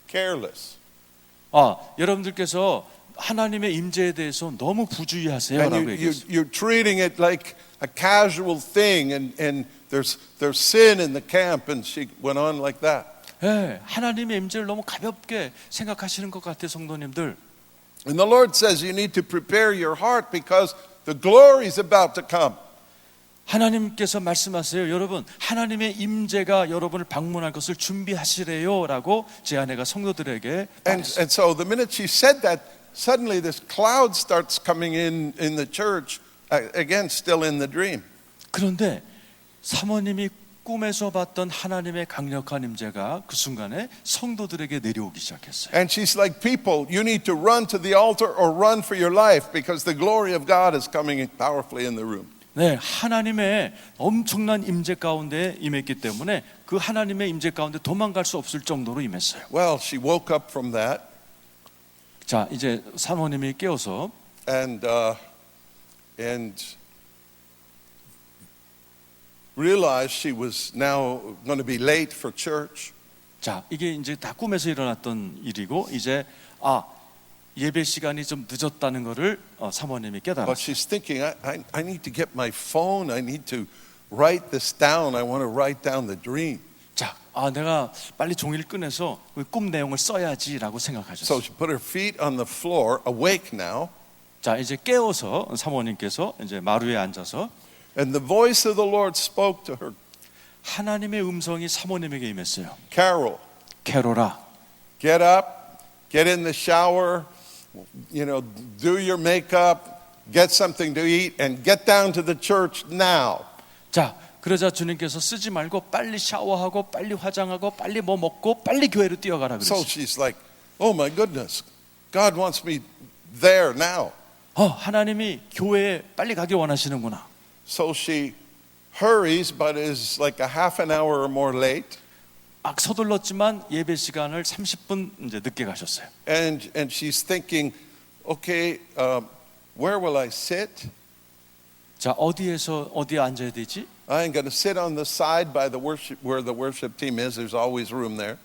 Careless. 여러분들께서 하나님의 임재에 대해서 너무 부주의하세요라고 And 얘기했어요. you're treating it like a casual thing, and there's sin in the camp, and she went on like that. 네, 하나님의 임재를 너무 가볍게 생각하시는 것 같아요, 성도님들. And the Lord says you need to prepare your heart because the glory is about to come. 하나님께서 말씀하세요. 여러분, 하나님의 임재가 여러분을 방문할 것을 준비하시래요라고 제 아내가 성도들에게 말했어요. And so the minute she said that, suddenly this cloud starts coming in the church, again still in the dream. 그런데 사모님이 꿈에서 봤던 하나님의 강력한 임재가 그 순간에 성도들에게 내려오기 시작했어요. And she's like, people, you need to run to the altar or run for your life because the glory of God is coming powerfully in the room. 네, 하나님의 엄청난 임재 가운데 임했기 때문에 그 하나님의 임재 가운데 도망갈 수 없을 정도로 임했어요. Well, she woke up from that. 자, 이제 사모님이 깨어서 And realized she was now going to be late for church. 자, 이게 이제 다 꿈에서 일어났던 일이고 이제 예배 시간이 좀 늦었다는 것을 사모님이 But 깨달았어요. she's thinking, I need to get my phone. I need to write this down. I want to write down the dream. 자, 내가 빨리 종이를 꺼내서 꿈 내용을 써야지라고 So 생각하셨어요. she put her feet on the floor, awake now, 자, 이제 깨어서 사모님께서 이제 마루에 앉아서 and the voice of the Lord spoke to her. 하나님의 음성이 사모님에게 임했어요. Carol, 캐롤아, get up, get in the shower, do your makeup, get something to eat, and get down to the church now. 자, 그러자 주님께서 쓰지 말고 빨리 샤워하고 빨리 화장하고 빨리 뭐 먹고 빨리 교회로 뛰어가라 So 그랬어요. she's like, oh my goodness, God wants me there now. 하나님이 교회에 빨리 가기 원하시는구나. So she hurries, but is like a half an hour or more late. 막 서둘렀지만 예배 시간을 30분 이제 늦게 가셨어요. And she's thinking, okay, where will I sit? 자, 어디에 앉아야 되지? I'm going to sit on the side by the worship, where the worship team is. There's always room there.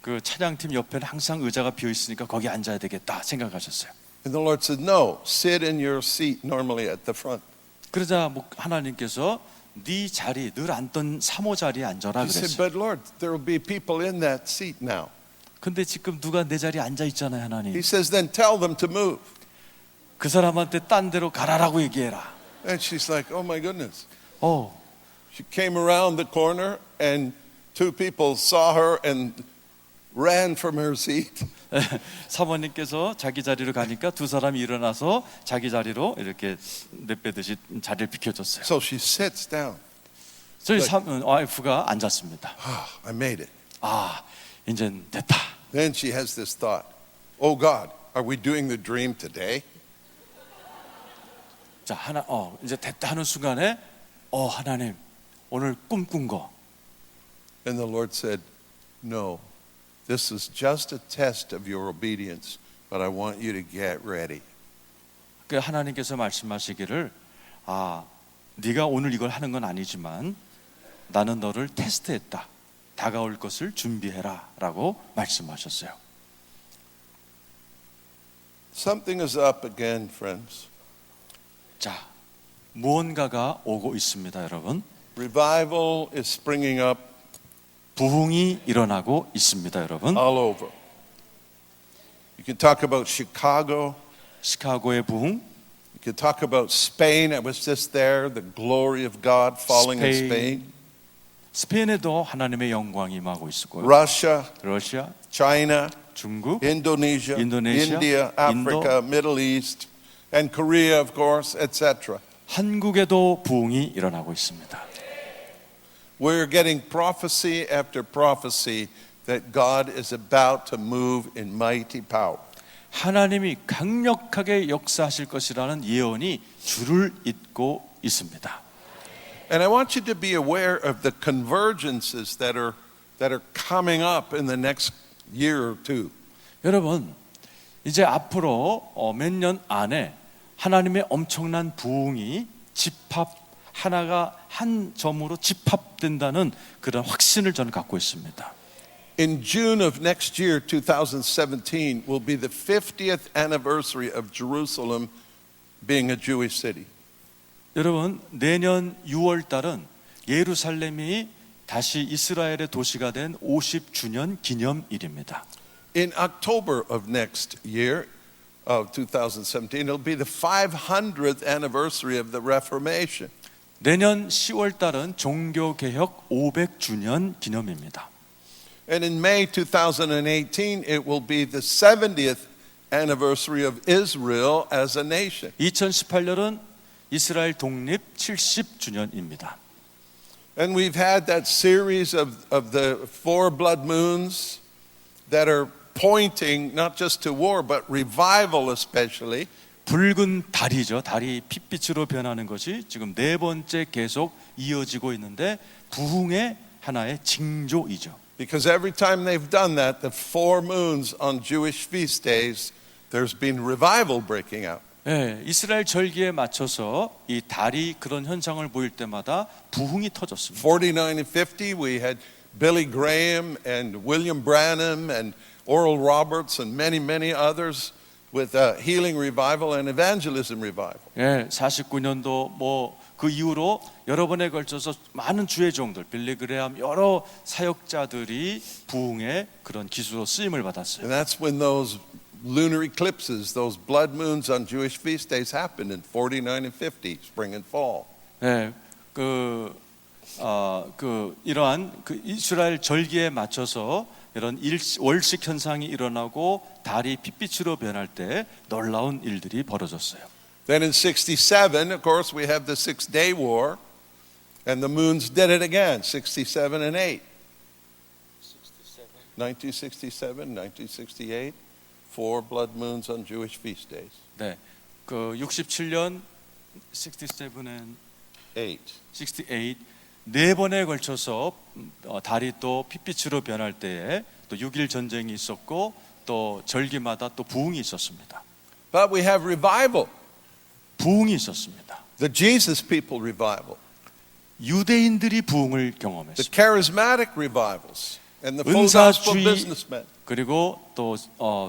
그 찬양팀 옆에는 항상 의자가 비어 있으니까 거기 앉아야 되겠다 생각하셨어요. And the Lord said, no, sit in your seat normally at the front. 그러자 하나님께서 네 자리 늘 앉던 사모 자리에 앉아라 He said, 그랬어요. but Lord, there will be people in that seat now. 근데 지금 누가 내 자리에 앉아 있잖아요, 하나님. He says, then tell them to move. 그 사람한테 딴 데로 가라라고 얘기해라. And she's like, oh my goodness. 어, She came around the corner and two people saw her and ran from her seat. 사모님께서 자기 자리로 가니까 두 사람이 일어나서 자기 자리로 이렇게 내빼듯이 자리를 비켜줬어요. So she sits down. 저희 와이프가 앉았습니다. I made it. 이젠 됐다. Then she has this thought, oh God, are we doing the dream today? 자, 이제 됐다 하는 순간에 하나님 오늘 꿈꾼 거. And the Lord said, no, this is just a test of your obedience, but I want you to get ready. 그 하나님께서 말씀하시기를 네가 오늘 이걸 하는 건 아니지만 나는 너를 테스트했다. 다가올 것을 준비해라라고 말씀하셨어요. Something is up again, friends. 자, 무언가가 오고 있습니다, 여러분. Revival is springing up 부흥이 일어나고 있습니다, 여러분. all over. You can talk about Chicago. 시카고의 부흥, You can talk about Spain. I was just there. The glory of God falling in Spain. Spain. 스페인에도 하나님의 영광이 임하고 있고요. Russia, 러시아, China, 중국, Indonesia, Indonesia, India, Africa, Middle East, and Korea, of course, etc. 한국에도 부흥이 일어나고 있습니다. We're getting prophecy after prophecy that God is about to move in mighty power. 하나님이 강력하게 역사하실 것이라는 예언이 줄을 잇고 있습니다. And I want you to be aware of the convergences that are coming up in the next year or two. 여러분, 이제 앞으로 몇 년 안에 하나님의 엄청난 부흥이 하나가 한 점으로 집합된다는 그런 확신을 저는 갖고 있습니다. In June of next year, 2017, will be the 50th anniversary of Jerusalem being a Jewish city. 여러분, 내년 6월 달은 예루살렘이 다시 이스라엘의 도시가 된 50주년 기념일입니다. In October of next year, of 2017, it'll be the 500th anniversary of the Reformation. 내년 10월 달은 종교개혁 500주년 기념입니다. And in May 2018, it will be the 70th anniversary of Israel as a nation. 2018년은 이스라엘 독립 70주년입니다. And we've had that series of the four blood moons that are pointing not just to war, but revival especially. 붉은 달이죠. 달이 핏빛으로 변하는 것이 지금 네 번째 계속 이어지고 있는데 부흥의 하나의 징조이죠. Because every time they've done that, the four moons on Jewish feast days, there's been revival breaking out. 네, 이스라엘 절기에 맞춰서 이 달이 그런 현상을 보일 때마다 부흥이 터졌습니다. 49 and 50, we had Billy Graham and William Branham and Oral Roberts and many others with healing revival and evangelism revival. 예, 49년도 뭐 그 이후로 여러 번에 걸쳐서 많은 주의 종들, 빌리 그레함 여러 사역자들이 부흥의 그런 기수로 쓰임을 받았어요. And that's when those lunar eclipses, those blood moons on Jewish feast days happened in 49 and 50, spring and fall. 예, 이러한 그 이스라엘 절기에 맞춰서 이런 월식 현상이 일어나고 달이 핏빛으로 변할 때 놀라운 일들이 벌어졌어요. Then in 67, of course, we have the Six-Day War, and the moons did it again, 67 and 8. 1967, 1968, four blood moons on Jewish feast days. 네, 그 67년, 67 and 8. 68 네 번에 걸쳐서 달이 또 핏빛으로 변할 때에 또 6.1 전쟁이 있었고 또 절기마다 또 부흥이 있었습니다. But we have revival, 부흥이 있었습니다. the Jesus people revival, 유대인들이 부흥을 the 경험했습니다. charismatic revivals, and the full gospel 은사주의 businessmen. 그리고 또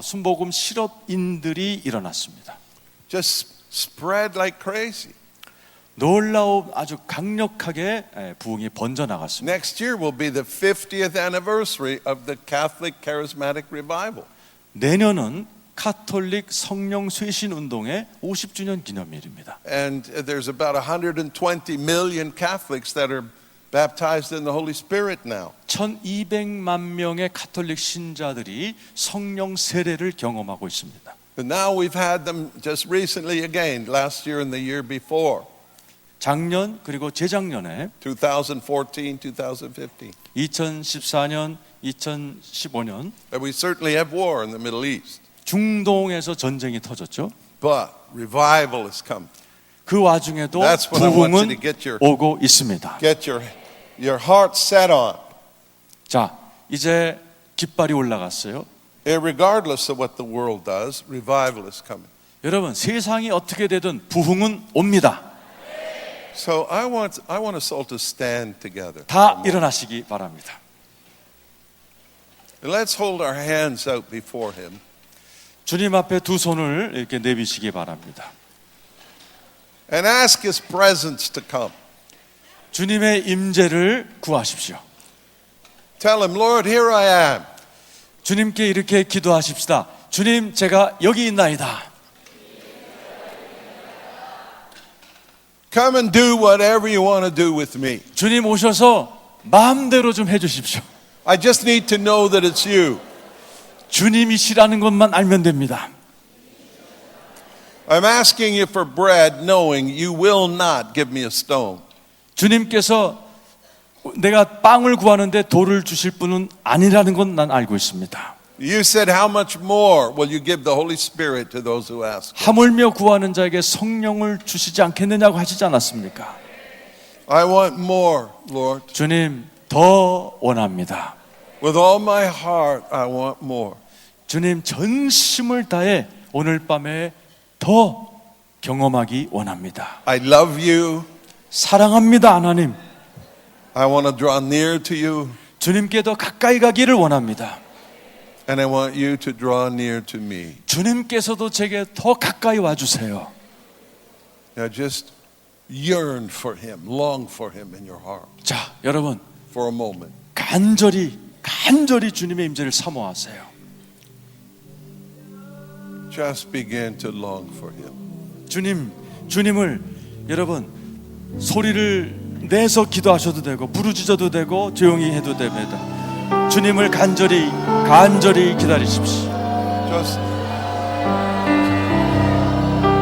순복음 실업인들이 일어났습니다. Just spread like crazy. 놀라운 아주 강력하게 부흥이 번져 나갔습니다. Next year will be the 50th anniversary of the Catholic charismatic revival. 내년은 카톨릭 성령 쇄신 운동의 50주년 기념일입니다. And there's about 120 million Catholics that are baptized in the Holy Spirit now. 1200만 명의 카톨릭 신자들이 성령 세례를 경험하고 있습니다. And now we've had them just recently again, last year and the year before, 작년 그리고 재작년에 2014, 2015. 2014년, 2015년 But we certainly have war in the Middle East. 중동에서 전쟁이 터졌죠. But revival is coming. 그 와중에도 That's what I want you 부흥은 to get 오고 있습니다. get your heart set on. 자, 이제 깃발이 올라갔어요. Irregardless of what the world does, revival is coming. 여러분, 세상이 어떻게 되든 부흥은 옵니다. So I want us all to stand together. 다 일어나시기 바랍니다. And let's hold our hands out before Him. 주님 앞에 두 손을 이렇게 내미시기 바랍니다. and ask His presence to come. 주님의 임재를 구하십시오. Tell Him, Lord, here I am. 주님께 이렇게 기도하십시다. 주님, 제가 여기 있나이다. Come and do whatever you want to do with me. 주님 오셔서 마음대로 좀 해주십시오. I just need to know that it's you. 주님이시라는 것만 알면 됩니다. I'm asking you for bread, knowing you will not give me a stone. 주님께서 내가 빵을 구하는데 돌을 주실 분은 아니라는 건 난 알고 있습니다. You said, how much more will you give the Holy Spirit to those who ask? 하물며 구하는 자에게 성령을 주시지 않겠느냐고 하시지 않았습니까? I want more, Lord. 주님, 더 원합니다. With all my heart, I want more. 주님, 전심을 다해 오늘 밤에 더 경험하기 원합니다. I love you. 사랑합니다, 하나님. I want to draw near to you. 주님께 더 가까이 가기를 원합니다. And I want you to draw near to me. 주님께서도 제게 더 가까이 와주세요. Now just yearn for Him, long for Him in your heart 자, 여러분, for a moment. 간절히 주님의 임재를 사모하세요. Just begin to long for Him. 주님을 여러분 소리를 내서 기도하셔도 되고 부르짖어도 되고 조용히 해도 됩니다. 주님을 간절히 기다리십시오. Just